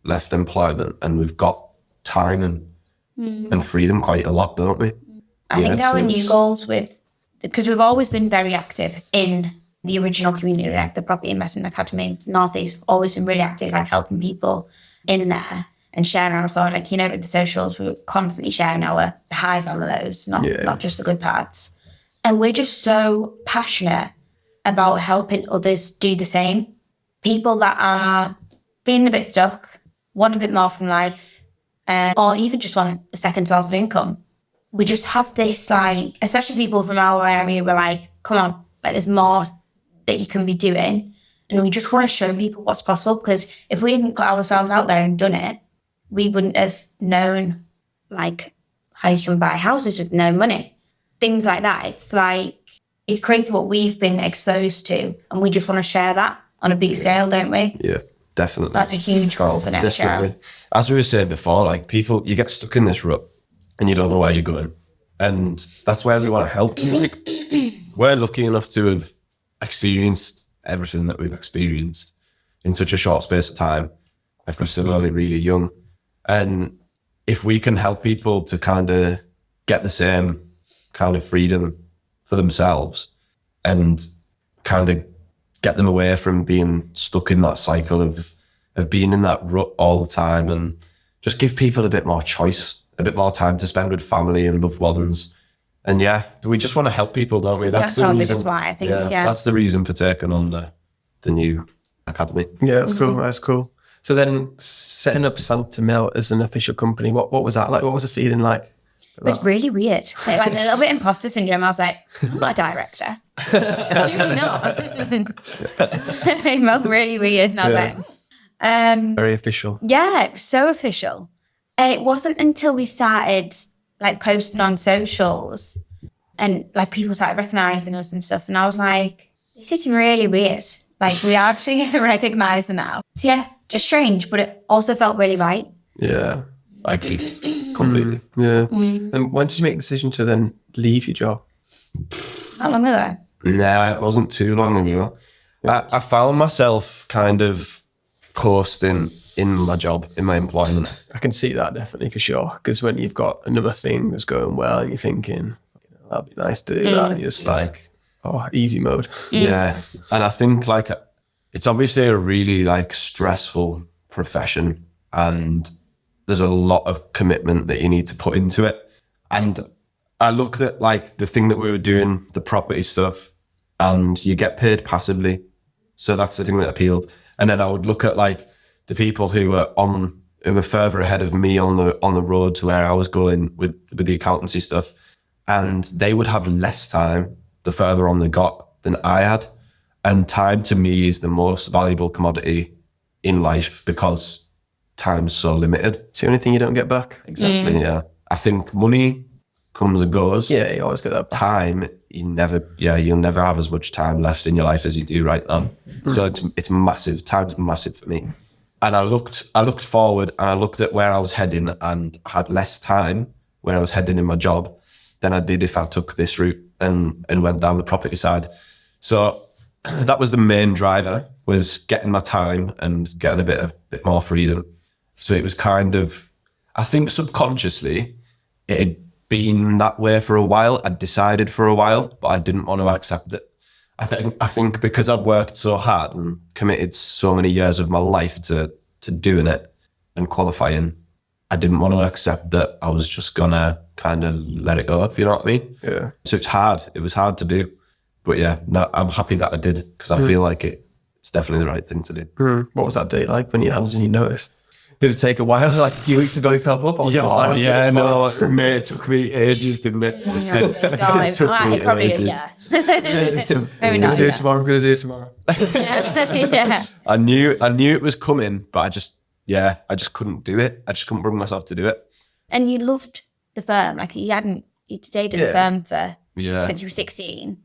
left employment, and we've got time and freedom quite a lot, don't we? I think our new goals because we've always been very active in the original community, like the Property Investment Academy, Northeast, always been really active, like helping people in there and sharing our thought, like, you know, with the socials, we're constantly sharing our highs and the lows, not just the good parts. And we're just so passionate about helping others do the same. People that are feeling a bit stuck, want a bit more from life, or even just want a second source of income. We just have this, like, especially people from our area, we're like, come on, like, there's more that you can be doing. And we just want to show people what's possible, because if we hadn't put ourselves out there and done it, we wouldn't have known, like, how you can buy houses with no money. Things like that. It's like, it's crazy what we've been exposed to, and we just want to share that on a big scale, don't we? Yeah. definitely. That's a huge goal for next year. As we were saying before, like people, you get stuck in this rut and you don't know where you're going. And that's where we want to help. Like, we're lucky enough to have experienced everything that we've experienced in such a short space of time. Like we're still only really young. And if we can help people to kind of get the same kind of freedom for themselves and kind of get them away from being stuck in that cycle of being in that rut all the time, and just give people a bit more choice, a bit more time to spend with family and loved ones. And yeah, we just want to help people, don't we? That's the reason. Just why I think, that's the reason for taking on the new academy. Yeah, that's cool. That's cool. So then setting up Santo Mil as an official company, what was that like? What was the feeling like? It was really weird. Like a little bit imposter syndrome. I was like, I'm not a director. Actually not. It felt really weird. And I was like, very official. Yeah, it was so official. And it wasn't until we started like posting on socials and like people started recognizing us and stuff. And I was like, this is really weird. Like we are actually recognized now. So yeah, just strange, but it also felt really right. Yeah. Like completely. Yeah. And when did you make the decision to then leave your job? How long ago? No, it wasn't too long ago. I found myself kind of coasting in my job, in my employment. I can see that definitely for sure. Because when you've got another thing that's going well, you're thinking, that'd be nice to do that. And you're just like, oh, easy mode. Yeah. And I think like it's obviously a really like stressful profession, and there's a lot of commitment that you need to put into it. And I looked at like the thing that we were doing, the property stuff, and you get paid passively. So that's the thing that appealed. And then I would look at like the people who were further ahead of me on the road to where I was going with the accountancy stuff. And they would have less time the further on they got than I had. And time to me is the most valuable commodity in life because time's so limited. It's the only thing you don't get back. Exactly, yeah. I think money comes and goes. Yeah, you always get that back. Time, you'll never have as much time left in your life as you do right now. So it's massive. Time's massive for me. And I looked forward and I looked at where I was heading, and I had less time where I was heading in my job than I did if I took this route and went down the property side. So that was the main driver, was getting my time and getting a bit more freedom. So it was kind of, I think subconsciously, it had been that way for a while. I'd decided for a while, but I didn't want to accept it. I think because I'd worked so hard and committed so many years of my life to doing it and qualifying, I didn't want to accept that I was just gonna kind of let it go, if you know what I mean. Yeah. So it's hard. It was hard to do. But yeah, no, I'm happy that I did, because I feel like it's definitely the right thing to do. What was that date like when you handed in your notice? Did it take a while, like a few weeks ago you felt up? Mate, it took me ages, didn't it? It took me probably ages. Maybe not. I'm going to do it tomorrow. Yeah. I knew it was coming, but I just couldn't do it. I just couldn't bring myself to do it. And you loved the firm, like you'd stayed at the firm for since you were 16.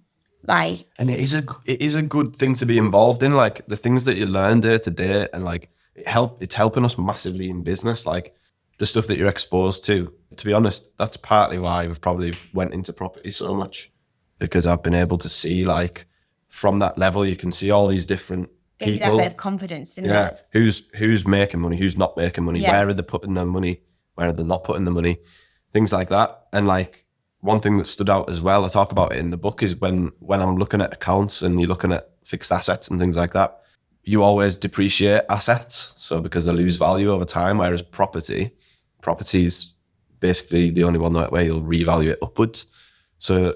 Like, and it is a good thing to be involved in, like the things that you learn day to day, and like it's helping us massively in business, like the stuff that you're exposed to be honest, that's partly why we've probably went into property so much, because I've been able to see, like, from that level you can see all these different people, that bit of confidence in it. Who's making money, who's not making money, where are they putting their money, where are they not putting the money, things like that. And like one thing that stood out as well, I talk about it in the book, is when I'm looking at accounts and you're looking at fixed assets and things like that, you always depreciate assets, so because they lose value over time, whereas property is basically the only one where you'll revalue it upwards. So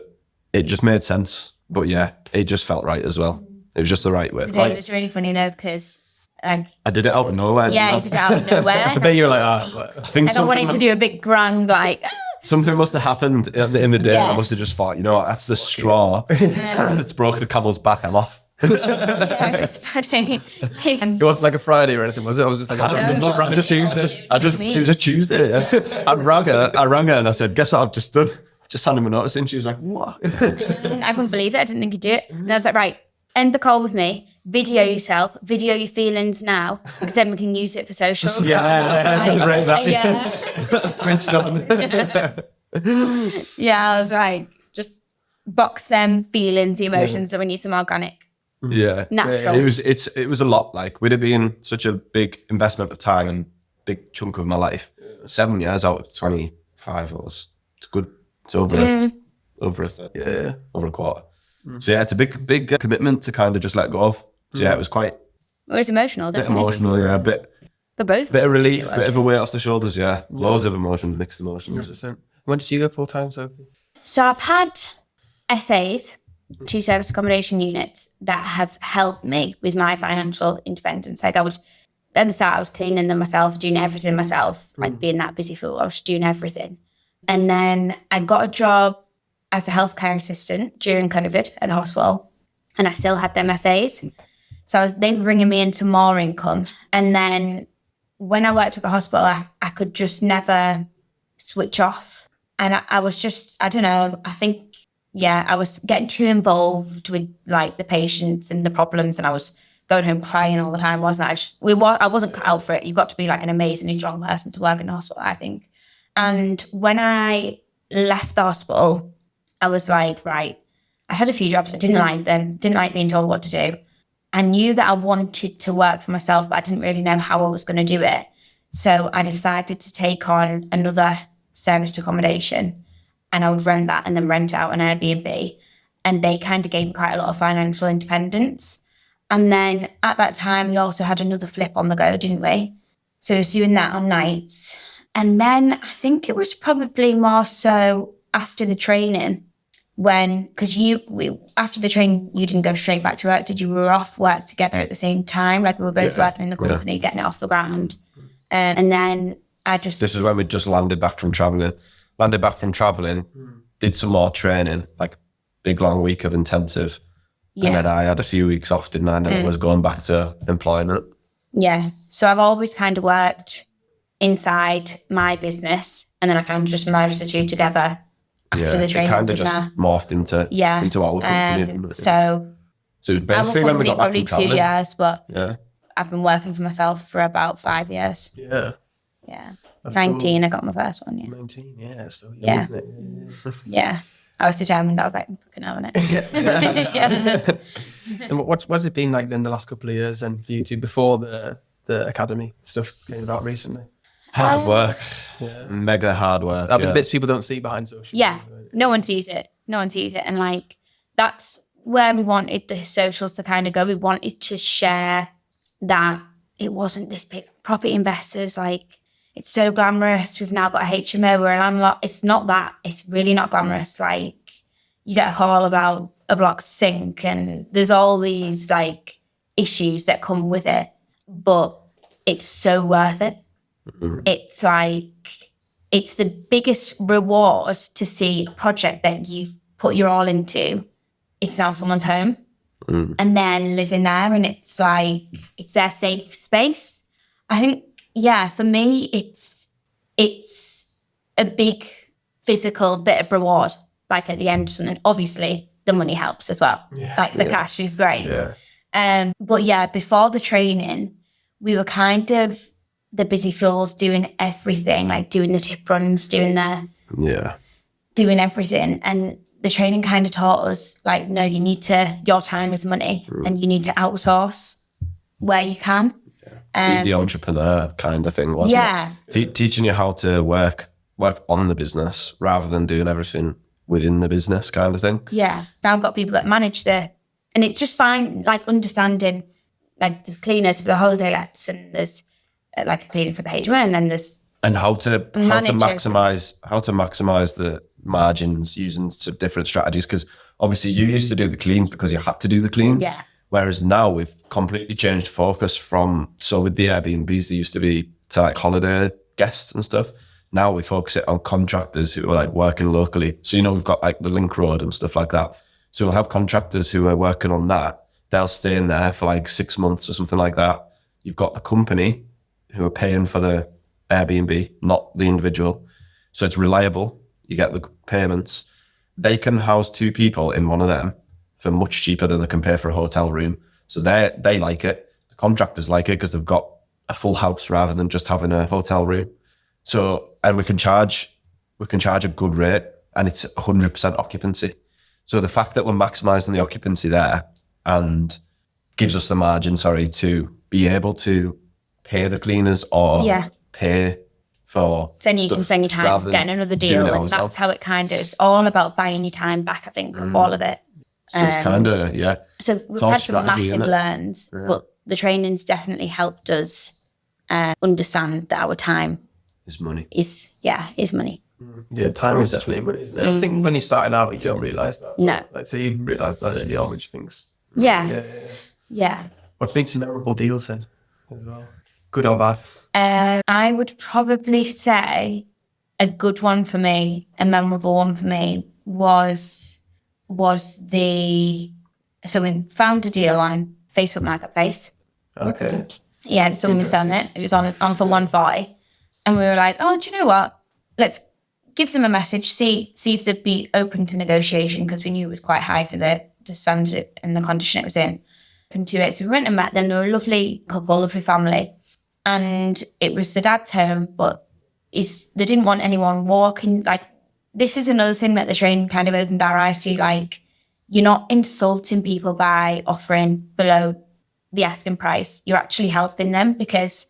it just made sense. But yeah, it just felt right as well. It was just the right way. It was really funny though, because I did it out of nowhere. Yeah, I did it out of nowhere. I bet you were like, I wanted to do a big grand, like... Something must have happened in the day. I must have just thought, you know what, that's the straw that's broke the camel's back. I'm off. It was funny. It wasn't like a Friday or anything, was it? I was just like, it was a Tuesday. Yeah. I rang her and I said, guess what I've just done? Just handed me a notice in. She was like, what? I couldn't believe it. I didn't think you'd do it. And I was like, right, end the call with me, video yourself, video your feelings now, because then we can use it for socials. Yeah. Switched on. Yeah, I was like, just box them feelings, the emotions, so we need some organic. Yeah. Natural. It was a lot. Like, with it being such a big investment of time and big chunk of my life, 7 years out of 25 it's good. It's over a third, over a quarter. So yeah, it's a big commitment to kind of just let go of. So yeah, it was quite. It was emotional, bit definitely. emotional, yeah. For both. Bit of relief, bit of a weight off the shoulders, yeah. Loads of emotions, mixed emotions. 100%. When did you go full time, Sophie? So I've had SAs, 2 service accommodation units, that have helped me with my financial independence. Like, I was, at the start, I was cleaning them myself, doing everything myself, like being that busy fool. I was doing everything. And then I got a job as a healthcare assistant during COVID at the hospital, and I still had them SAs. So they were bringing me into more income. And then when I worked at the hospital, I could just never switch off. And I was just, I don't know, I think, yeah, I was getting too involved with like the patients and the problems, and I was going home crying all the time, wasn't I? I wasn't cut out for it. You've got to be like an amazingly strong person to work in the hospital, I think. And when I left the hospital, I was like, right, I had a few jobs, I didn't like them, didn't like being told what to do. I knew that I wanted to work for myself, but I didn't really know how I was going to do it. So I decided to take on another serviced accommodation, and I would rent that and then rent out an Airbnb. And they kind of gave me quite a lot of financial independence. And then at that time, we also had another flip on the go, didn't we? So I was doing that on nights. And then I think it was probably more so after the training, because after the training, you didn't go straight back to work, did you? We were off work together at the same time. Like, we were both working in the company, getting it off the ground. And then this is when we just landed back from traveling, did some more training, like big long week of intensive. Yeah. And then I had a few weeks off, didn't I? And then I was going back to employment. Yeah. So I've always kind of worked inside my business, and then I kind of just merged the two together after the training. It kind of just morphed into our company. So basically when we got back from traveling. 2 years, but yeah, I've been working for myself for about 5 years. Yeah. Yeah. That's 19, cool. I got my first one, yeah. 19, yeah. So yeah. Isn't it? Yeah. I was determined. I was like, I'm fucking having it. Yeah. And what's it been like then the last couple of years then for you two, before the academy stuff came about recently? Hard work. Mega hard work. That'll be the bits people don't see behind social media. Right? No one sees it. And like, that's where we wanted the socials to kind of go. We wanted to share that it wasn't this big property investors, like, it's so glamorous. We've now got a HMO, we're a landlord. It's not that. It's really not glamorous. Like, you get a call about a block sink, and there's all these like issues that come with it, but it's so worth it. Mm-hmm. It's like, it's the biggest reward to see a project that you've put your all into. It's now someone's home, and they're living there, and it's like, it's their safe space. I think, yeah, for me, it's a big physical bit of reward, like at the end of something. Obviously, the money helps as well. Yeah. Like, the cash is great. Yeah. But yeah, before the training, we were kind of the busy fools doing everything, like doing the tip runs, doing everything. And the training kind of taught us, like, no, your time is money, and you need to outsource where you can. The entrepreneur kind of thing, wasn't it? Teaching you how to work on the business rather than doing everything within the business kind of thing. Yeah. Now I've got people that manage and it's just fine, like, understanding, like, there's cleaners for the holiday lets, and there's like a cleaner for the HMO, and then there's how to maximize the margins using some different strategies, because obviously you used to do the cleans because you had to do the cleans. Yeah. Whereas now we've completely changed focus with the Airbnbs, they used to be to like holiday guests and stuff. Now we focus it on contractors who are like working locally. So, we've got like the link road and stuff like that. So we'll have contractors who are working on that. They'll stay in there for like 6 months or something like that. You've got the company who are paying for the Airbnb, not the individual. So it's reliable. You get the payments. They can house 2 people in one of them for much cheaper than they can pay for a hotel room. So they like it. The contractors like it because they've got a full house rather than just having a hotel room. So, and we can charge a good rate, and it's 100% occupancy. So the fact that we're maximising the occupancy there and gives us the margin, to be able to pay the cleaners or pay for so then you can spend your time getting another deal, and that's how it it's all about buying your time back, I think, all of it. So it's kind of, So we've had some massive learns, but the training's definitely helped us understand that our time is money. Is money. Yeah, time is definitely money, isn't it? I think when you're starting out, you don't realise that. No. Like, so you realise that early on, which things. Yeah. What makes memorable deals then, as well? Good or bad? I would probably say a good one for me, a memorable one for me was so we found a deal on Facebook Marketplace. Okay. Yeah, someone was selling it. It was on for 140. And we were like, oh, do you know what? Let's give them a message, see if they'd be open to negotiation, because we knew it was quite high for the standard and the condition it was in. Open to it. So we went and met them. They were a lovely couple, lovely family. And it was the dad's home, but they didn't want anyone walking. Like, this is another thing that the training kind of opened our eyes to. Like, you're not insulting people by offering below the asking price. You're actually helping them, because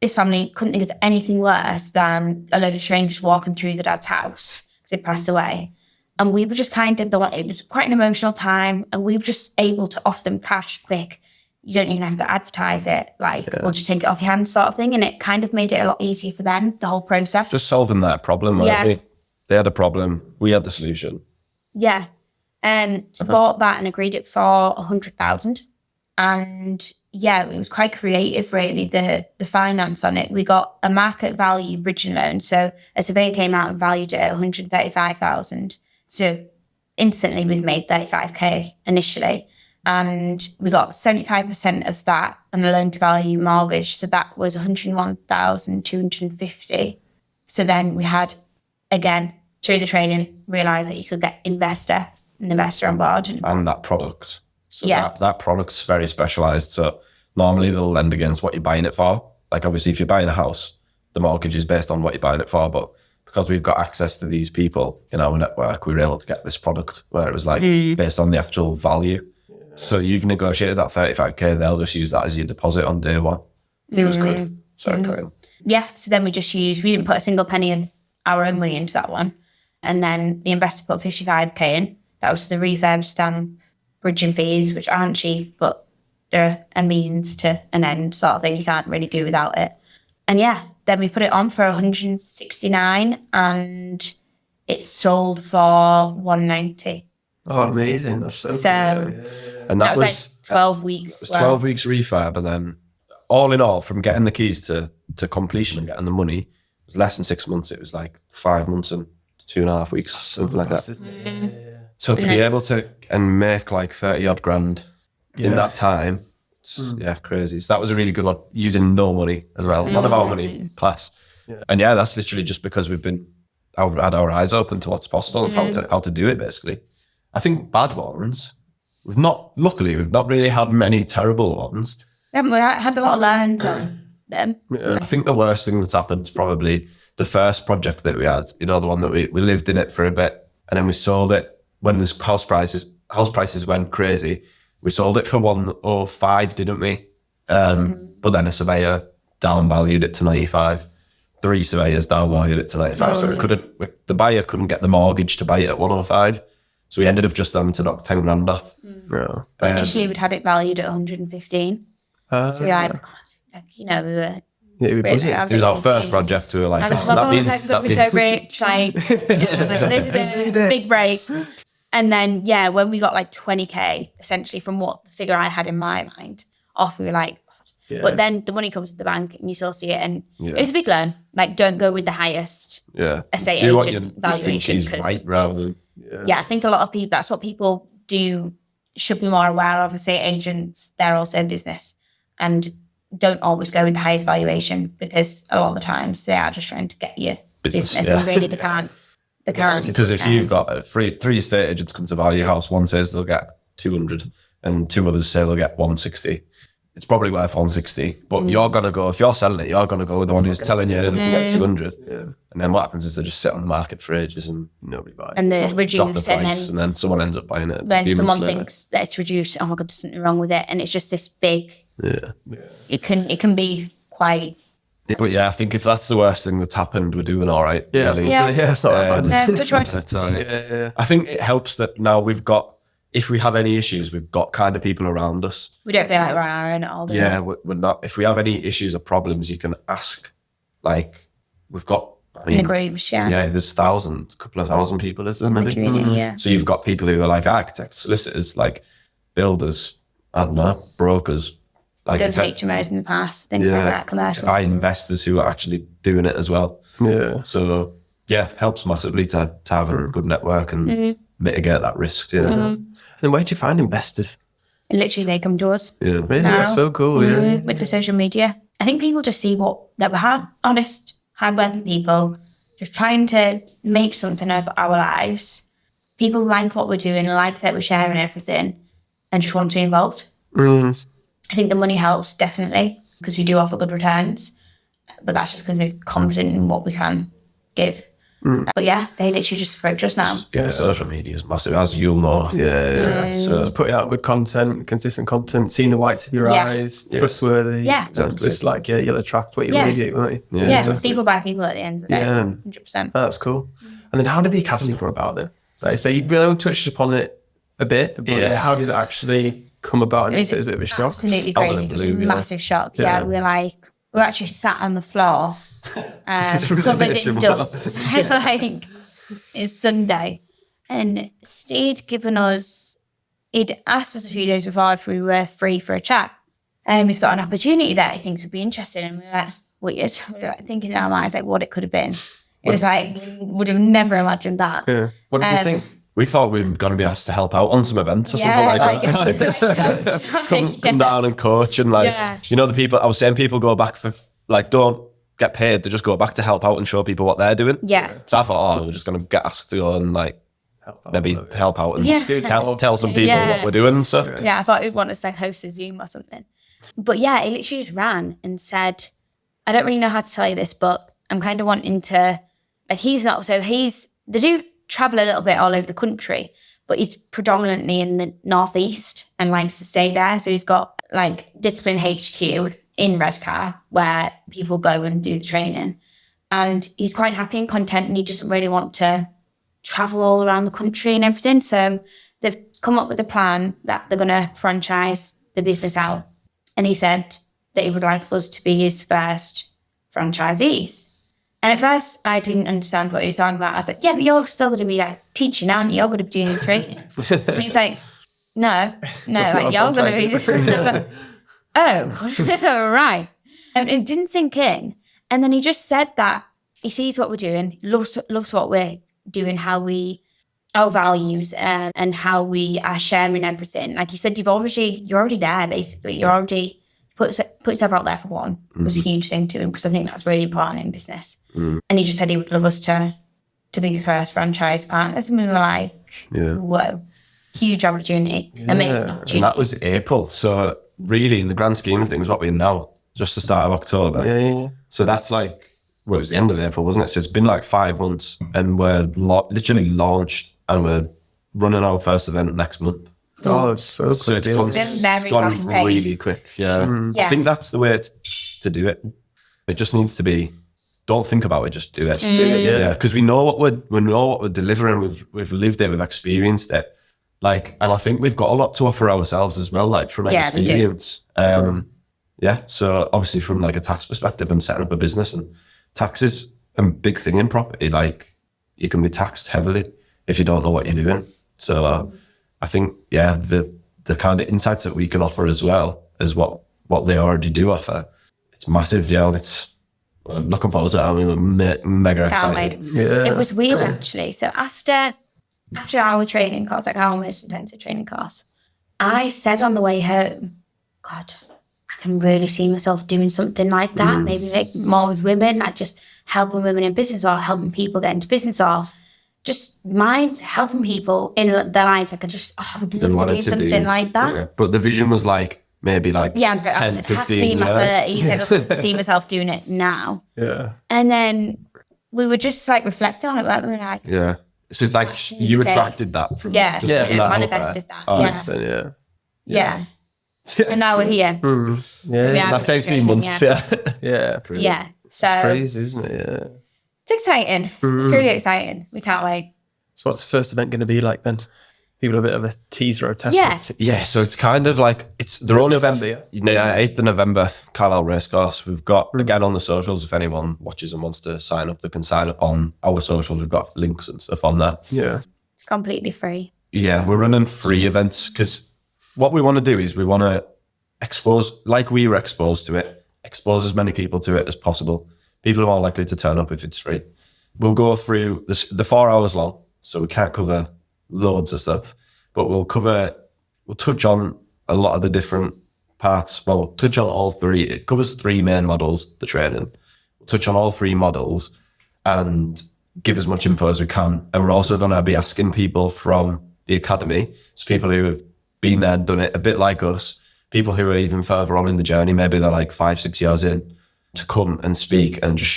this family couldn't think of anything worse than a load of strangers walking through the dad's house because he passed away. And we were just it was quite an emotional time, and we were just able to offer them cash quick. You don't even have to advertise it. We'll just take it off your hands, sort of thing. And it kind of made it a lot easier for them, the whole process. Just solving that problem, right? They had a problem, we had the solution. Yeah. So bought that and agreed it for 100,000. And it was quite creative, really, the finance on it. We got a market value bridging loan. So a surveyor came out and valued it at 135,000. So instantly we've made 35k initially. And we got 75% of that on the loan to value mortgage. So that was 101,250. So then we had, again, through the training, realised that you could get an investor on board. And that product. So that product's very specialised. So normally they'll lend against what you're buying it for. Like, obviously, if you're buying a house, the mortgage is based on what you're buying it for. But because we've got access to these people in our network, we were able to get this product where it was based on the actual value. So you've negotiated that 35k, they'll just use that as your deposit on day one, which was good. Sorry, Karen. Yeah, so then we didn't put a single penny of our own money into that one. And then the investor put 55k in. That was the refurb, stamp, bridging fees, which aren't cheap, but they're a means to an end sort of thing. You can't really do without it. And then we put it on for 169 and it sold for 190. Oh, amazing. That's so good. And that was 12 weeks. It was 12 weeks refurb, and then all in all, from getting the keys to completion and getting the money, it was less than 6 months. It was 5 months and 2.5 weeks, something like that. So to be able to and make 30 odd grand in that time, it's crazy. So that was a really good one, using no money as well. None of our money, class. Yeah. And that's literally just because we've had our eyes open to what's possible and how to do it, basically. I think bad ones, we've not really had many terrible ones. We had a lot of learns on them. Yeah, I think the worst thing that's happened is probably the first project that we had, the one that we lived in it for a bit and then we sold it when the house prices went crazy. We sold it for 105, didn't we? But then a surveyor downvalued it to 95. 3 surveyors downvalued it to 95. So the buyer couldn't get the mortgage to buy it at 105. So we ended up just having to knock 10 grand off. Initially, we'd had it valued at 115. So we're like, we were... it was our first project. We were like, that means we're so rich. This is a big break. And then, when we got 20k, essentially from what the figure I had in my mind off, we were like, but then the money comes to the bank and you still see it. And it's a big learn. Don't go with the highest estate agent valuation. Do what right rather than... I think a lot of people, that's what people should be more aware of. Estate agents, they're also in business and don't always go with the highest valuation, because a lot of the times they are just trying to get your business and really they can't. Because if you've got three estate agents come to value your house, one says they'll get 200 and 2 others say they'll get 160. It's probably worth 160, but you're going to go, if you're selling it, you're going to go with the one who's telling you they can get 200. Yeah. And then what happens is they just sit on the market for ages and nobody buys. And they reduce drop the price, and then someone ends up buying it. Then someone thinks that it's reduced. Oh my God, there's something wrong with it. And it's just this big, it can be quite. But yeah, I think if that's the worst thing that's happened, we're doing all right. Yeah, really. it's not that bad. Touch wood. Yeah. I think it helps that now we've got, if we have any issues, we've got kind of people around us. We don't feel like we're on our own at all, do we? Yeah, we're not. If we have any issues or problems, you can ask. Like, we've got, in the groups, Yeah, there's a couple of thousand people, isn't there? Maybe? Yeah. So you've got people who are like architects, solicitors, like builders, I don't know, brokers. Like done HMOs in the past, things like that, commercial. Investors who are actually doing it as well. Yeah. So, yeah, helps massively to have a good network and mitigate that risk. Yeah. And where do you find investors? And literally, they come to us. Yeah. Really? That's so cool. Yeah. With the social media. I think people just see that we're honest, hardworking people, just trying to make something of our lives. People like what we're doing, like that we're sharing everything, and just want to be involved. I think the money helps, definitely, because we do offer good returns. But that's just because we're confident in what we can give. But yeah, they literally just approach us now. Yeah, social media is massive, as you'll know. Yeah. So just putting out good content, consistent content, seeing the whites of your eyes, trustworthy. Yeah. Exactly. It's like, you'll attract what you radiate, won't you? Yeah, exactly. People buy people at the end of the day. 100%. That's cool. And then how did the academy come about then? Like, so you really touched upon it a bit, but how did it actually come about? And it was a bit of a shock. Absolutely crazy. It was a massive shock. Yeah, we're actually sat on the floor, covered in dust. Like, it's Sunday. And Steve'd he'd asked us a few days before if we were free for a chat. He's got an opportunity that he thinks would be interesting. And we were like, weird. We were like thinking in our minds, like, what it could have been. It was like, we would have never imagined that. Yeah. What did you think? We thought we were going to be asked to help out on some events or something like that. Come down and coach and you know, the people, I was saying people go back for, like, don't get paid. They just go back to help out and show people what they're doing. Yeah. So I thought, we're just going to get asked to go and like, help out and tell some people what we're doing and stuff. Yeah, I thought we'd want us to host a Zoom or something. But yeah, he literally just ran and said, I don't really know how to tell you this, but I'm kind of wanting to, like, they do travel a little bit all over the country, but he's predominantly in the northeast and likes to stay there. So he's got like Discipline HQ in Redcar where people go and do the training. And he's quite happy and content, and he doesn't really want to travel all around the country and everything. So they've come up with a plan that they're going to franchise the business out. And he said that he would like us to be his first franchisees. And at first, I didn't understand what he was talking about. I was like, yeah, but you're still going to be like teaching, aren't you? You're going to be doing the training. And he's like, no, like you're going to be. Like, oh, right. And it didn't sink in. And then he just said that he sees what we're doing, loves what we're doing, our values, and how we are sharing everything. Like you said, you're already there, basically. You're already put yourself out there for one. Was a huge thing to him, because I think that's really important in business. And he just said he would love us to be the first franchise partners. And we were like, whoa, huge opportunity, amazing opportunity. And that was April. So really, in the grand scheme of things, what we're in now, just the start of October. Yeah. So that's like, well, it was the end of April, wasn't it? So it's been like 5 months, and we're literally launched, and we're running our first event next month. Oh, it's so quick. So it's gone really quick. Yeah. I think that's the way to do it. It just needs to be, don't think about it, just do it. Yeah. Because we know what we're delivering. We've lived it, we've experienced it. Like, and I think we've got a lot to offer ourselves as well, like from experience. So obviously from like a tax perspective and setting up a business, and tax is a big thing in property. Like, you can be taxed heavily if you don't know what you're doing. So I think, the kind of insights that we can offer as well as what they already do offer, it's massive. And I'm looking forward to it. I mean, we're mega excited. Yeah. It was weird, actually. So after our training course, like our most intensive training course, I said on the way home, God, I can really see myself doing something like that. Maybe like more with women, like just helping women in business or helping people get into business or just minds helping people in their life. I could just, I would love to do something like that. Yeah. But the vision was like, maybe like 10, 15 years. It has to be in my 30s. I don't see myself doing it now. Yeah. And then we were just like reflecting on it. We were like, yeah. So it's like you attracted that from just putting that manifested that. Oh, yeah. And now we're here. Yeah. That's 18 months. Yeah. Yeah. So it's crazy, isn't it? Yeah. It's exciting. It's really exciting. We can't wait. So what's the first event going to be like then? People a bit of a teaser or a test. Yeah, so it's kind of like they're only November, 8th of November, Carlisle Racecourse. We've got again on the socials. If anyone watches and wants to sign up, they can sign up on our socials. We've got links and stuff on there. Yeah, it's completely free. Yeah, we're running free events because what we want to do is we want to expose, like we were exposed to it, expose as many people to it as possible. People are more likely to turn up if it's free. We'll go through the 4 hours long, so we can't cover loads of stuff, but we'll touch on a lot of the different parts. Well, we'll touch on all three. It covers 3 main models, the training. We'll touch on all 3 models and give as much info as we can. And we're also going to be asking people from the academy, so people who have been there and done it, a bit like us, people who are even further on in the journey, maybe they're like 5-6 years in, to come and speak and just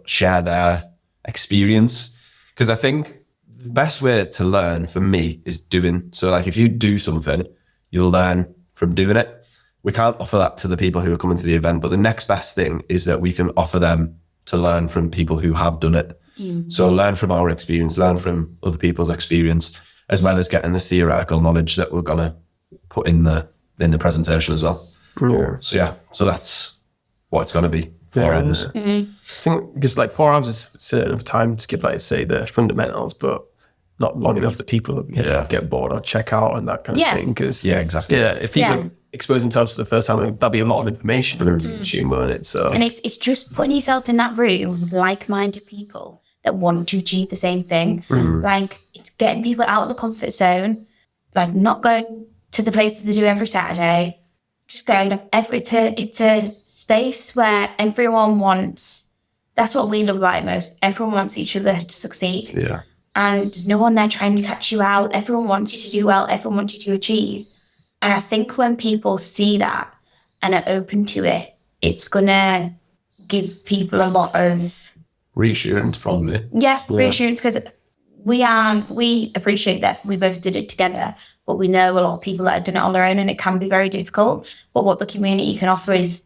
share their experience. Because I think the best way to learn for me is doing. So like if you do something, you'll learn from doing it. We can't offer that to the people who are coming to the event, but the next best thing is that we can offer them to learn from people who have done it. So learn from our experience, learn from other people's experience, as well as getting the theoretical knowledge that we're going to put in the presentation as well. So that's what it's going to be. 4 hours. I think because like 4 hours is certain of time to give, like say, the fundamentals, but not long enough that people get bored or check out and that kind of thing. Because exactly. Yeah, if people expose themselves for the first time, that'll be a lot of information for them to consume, won't it? So and it's just putting yourself in that room with like-minded people that want to achieve the same thing. Like it's getting people out of the comfort zone, like not going to the places they do every Saturday. Just going, it's a space where everyone wants, that's what we love about it most. Everyone wants each other to succeed. Yeah. And there's no one there trying to catch you out. Everyone wants you to do well. Everyone wants you to achieve. And I think when people see that and are open to it, it's going to give people a lot of reassurance, probably. Yeah, reassurance, because we appreciate that we both did it together, but we know a lot of people that have done it on their own and it can be very difficult. But what the community can offer is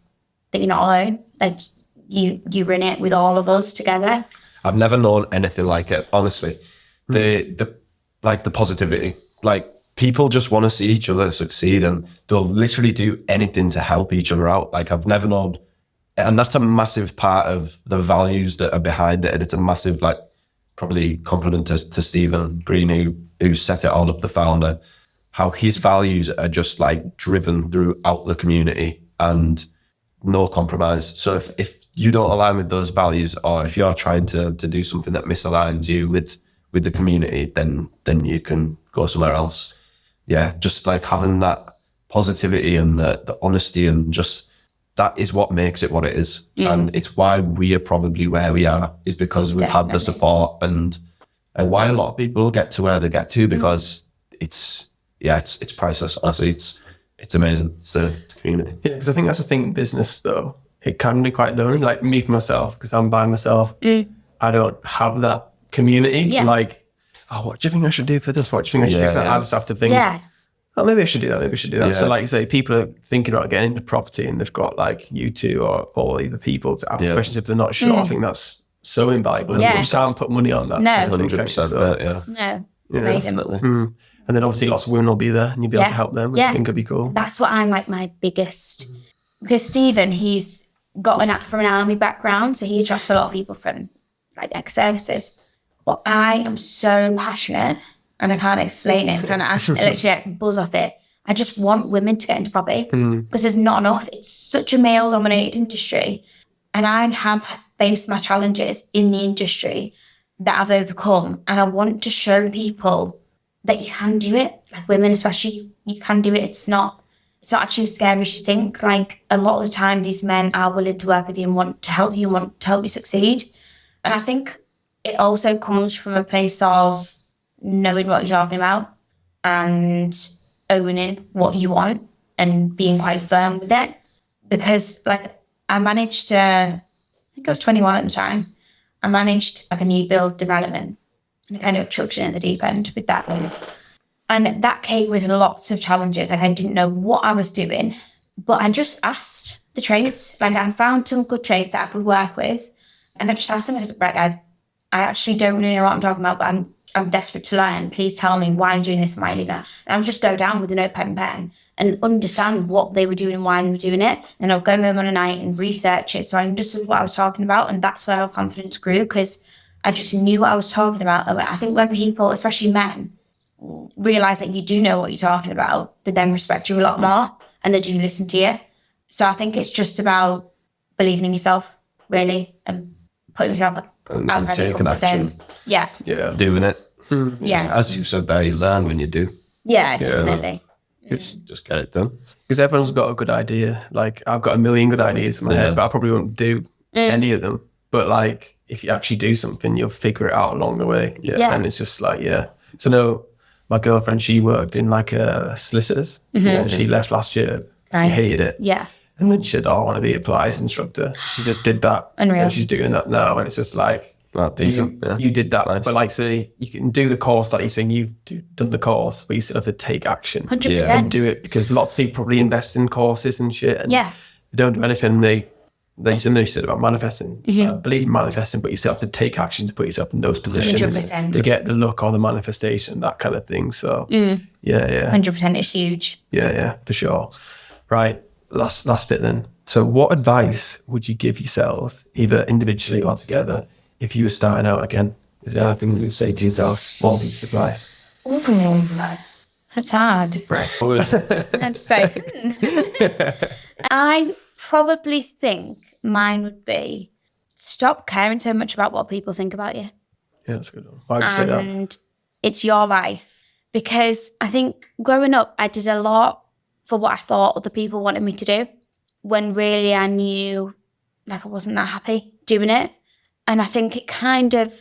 that you're not alone. Like you run it with all of us together. I've never known anything like it, honestly. The positivity, like people just want to see each other succeed and they'll literally do anything to help each other out. Like I've never known, and that's a massive part of the values that are behind it. And it's a massive, like, probably compliment to Stephen Green, who set it all up, the founder, how his values are just like driven throughout the community and no compromise. So if you don't align with those values, or if you're trying to do something that misaligns you with the community, then you can go somewhere else. Yeah, just like having that positivity and the honesty, and just that is what makes it what it is. And it's why we are probably where we are, is because we've had the support, and why a lot of people get to where they get to, because it's priceless. Honestly, it's amazing, the community. Yeah, because I think that's the thing in business, though. It can be quite lonely. Like me for myself, because I'm by myself. I don't have that community. Yeah. Like, oh, what do you think I should do for this? What do you think I should do for that? I just have to think, oh, maybe I should do that. Maybe I should do that. Yeah. So like you say, people are thinking about getting into property and they've got like you two or all the people to ask questions if they're not sure. I think that's so invaluable. Yeah. You can't put money on that. No. 100%. No. It's amazing. And then obviously lots of women will be there and you'll be able to help them, which I think could be cool. That's what I'm like my biggest, because Stephen, he's got from an army background, so he attracts a lot of people from like ex-services. But I am so passionate, and I can't explain it. I literally buzz off it. I just want women to get into property because there's not enough. It's such a male-dominated industry, and I have faced my challenges in the industry that I've overcome, and I want to show people that you can do it. Like women, especially, you can do it. It's not actually as scary as you think. Like a lot of the time, these men are willing to work with you and want to help you succeed. And I think it also comes from a place of knowing what you're talking about and owning what you want and being quite firm with it. Because like I managed to, I think I was 21 at the time, I managed like a new build development and I kind of chucked it in the deep end with that one. And that came with lots of challenges. Like I didn't know what I was doing, but I just asked the trades. Like I found some good trades that I could work with. And I just asked them, I said, right guys, I actually don't really know what I'm talking about, but I'm desperate to learn. Please tell me why I'm doing this and why I'm doing that. And I would just go down with a notepad and pen and understand what they were doing and why they were doing it. And I'll go home on a night and research it. So I understood what I was talking about. And that's where our confidence grew because I just knew what I was talking about. I think when people, especially men, realize that you do know what you're talking about, they then respect you a lot more and they do listen to you. So I think it's just about believing in yourself, really, and putting yourself and taking action. Yeah. Doing it. Yeah. As you said there, you learn when you do. Yeah, definitely. Just get it done. Because everyone's got a good idea. Like I've got a million good ideas in my head, but I probably won't do any of them. But like if you actually do something, you'll figure it out along the way. And it's just like, So no, my girlfriend, she worked in like a solicitor's. And she left last year. She hated it. Yeah. And then she said, I want to be a Pilates instructor. She just did that. Unreal. And she's doing that now. And it's just like, decent. You did that. Nice. But like, say, you can do the course, like you're saying, you've done the course, but you still have to take action. 100%. And do it because lots of people probably invest in courses and shit. And they don't do anything. They said about manifesting. Believe in manifesting, but you still have to take action to put yourself in those positions 100%. to get the look or the manifestation, that kind of thing. So, 100% is huge. Yeah, for sure. Right. Last bit then. So what advice would you give yourselves, either individually or together, if you were starting out again? Is there anything you would say to yourself? One piece of advice? That's hard. Right. I'd say. I probably think mine would be stop caring so much about what people think about you. Yeah, that's a good one. Why would you say that? And it's your life. Because I think growing up, I did a lot for what I thought other people wanted me to do, when really I knew like I wasn't that happy doing it. And I think it kind of,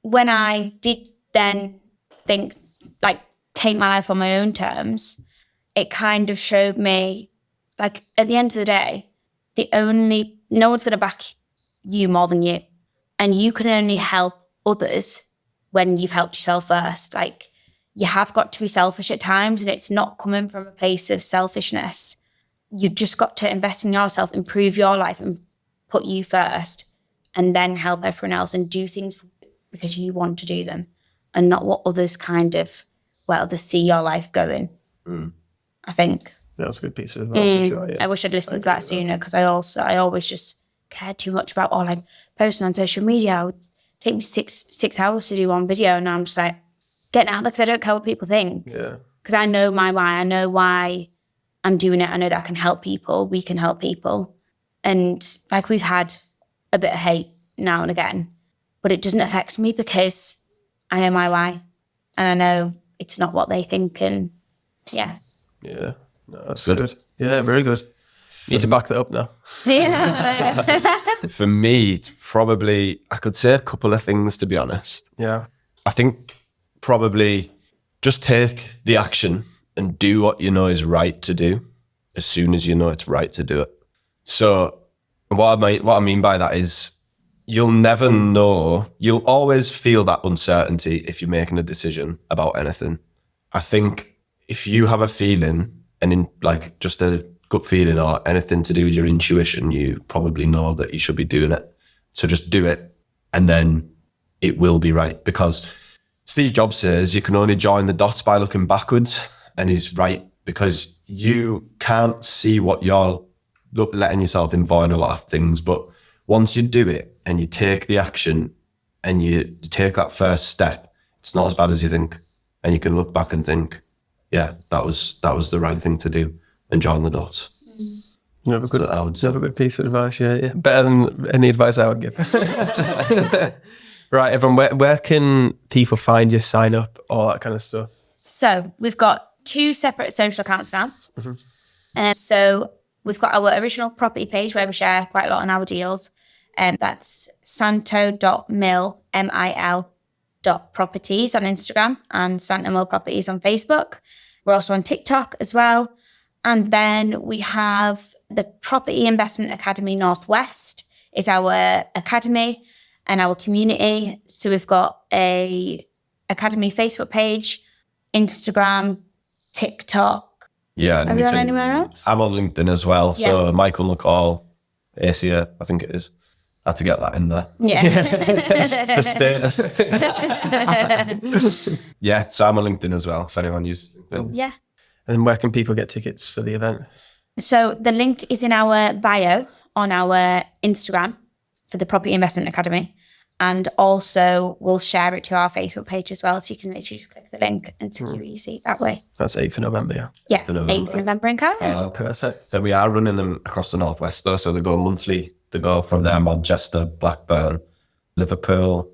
when I did then think, like, take my life on my own terms, it kind of showed me, like, at the end of the day, no one's going to back you more than you. And you can only help others when you've helped yourself first. Like, you have got to be selfish at times, and it's not coming from a place of selfishness. You've just got to invest in yourself, improve your life and put you first, and then help everyone else and do things because you want to do them and not what others kind of, they see your life going, I think. Yeah, that's a good piece of advice for sure. Yeah. I wish I'd listened to that sooner because I always just cared too much about, like, posting on social media. It would take me six hours to do one video, and I'm just like, getting out there because I don't care what people think. Yeah. Because I know my why. I know why I'm doing it. I know that I can help people. We can help people. And like we've had a bit of hate now and again, but it doesn't affect me because I know my why. And I know it's not what they think. And yeah. Yeah. No, that's good. Yeah, very good. Need to back that up now. Yeah. For me, it's probably, I could say a couple of things, to be honest. Yeah. I think probably just take the action and do what you know is right to do as soon as you know it's right to do it. So what I mean by that is you'll never know, you'll always feel that uncertainty if you're making a decision about anything. I think if you have a feeling and in like just a gut feeling or anything to do with your intuition, you probably know that you should be doing it. So just do it and then it will be right, because Steve Jobs says you can only join the dots by looking backwards, and he's right, because you can't see what you're letting yourself involve in a lot of things. But once you do it and you take the action and you take that first step, it's not as bad as you think. And you can look back and think, yeah, that was the right thing to do, and join the dots. You have a good piece of advice, yeah. Better than any advice I would give. Right, everyone, where can people find you, sign up, all that kind of stuff? So we've got 2 separate social accounts now. So we've got our original property page where we share quite a lot on our deals. That's santo.mil, MIL .properties on Instagram and Santo Mil Properties on Facebook. We're also on TikTok as well. And then we have the Property Investment Academy Northwest is our academy and our community. So we've got a academy Facebook page, Instagram, TikTok. Yeah. Are we on anywhere else? I'm on LinkedIn as well. Yeah. So Michael McCaul, ACA, I think it is. I had to get that in there. Yeah. The status. Yeah, so I'm on LinkedIn as well, if anyone uses LinkedIn. Yeah. And then where can people get tickets for the event? So the link is in our bio on our Instagram for the Property Investment Academy. And also we'll share it to our Facebook page as well. So you can literally just click the link and secure your seat that way. That's 8th of November, yeah. Yeah, 8th of November. 8th of November in Carlisle. Perfect. So we are running them across the Northwest though. So they go monthly. They go from there, Manchester, Blackburn, Liverpool,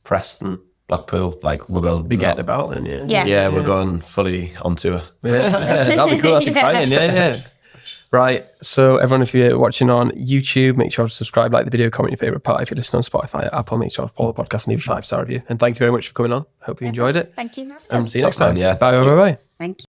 Preston, Blackpool. Like we're going Be getting about then, yeah. Yeah. we're going fully on tour. Yeah, that'll be cool. That's exciting. Yeah. Right. So everyone, if you're watching on YouTube, make sure to subscribe, like the video, comment your favorite part. If you're listening on Spotify or Apple, make sure to follow the podcast and leave a 5-star review. And thank you very much for coming on. Hope you enjoyed it. Thank you. And see you next time. Yeah. Bye. Bye. Thank you.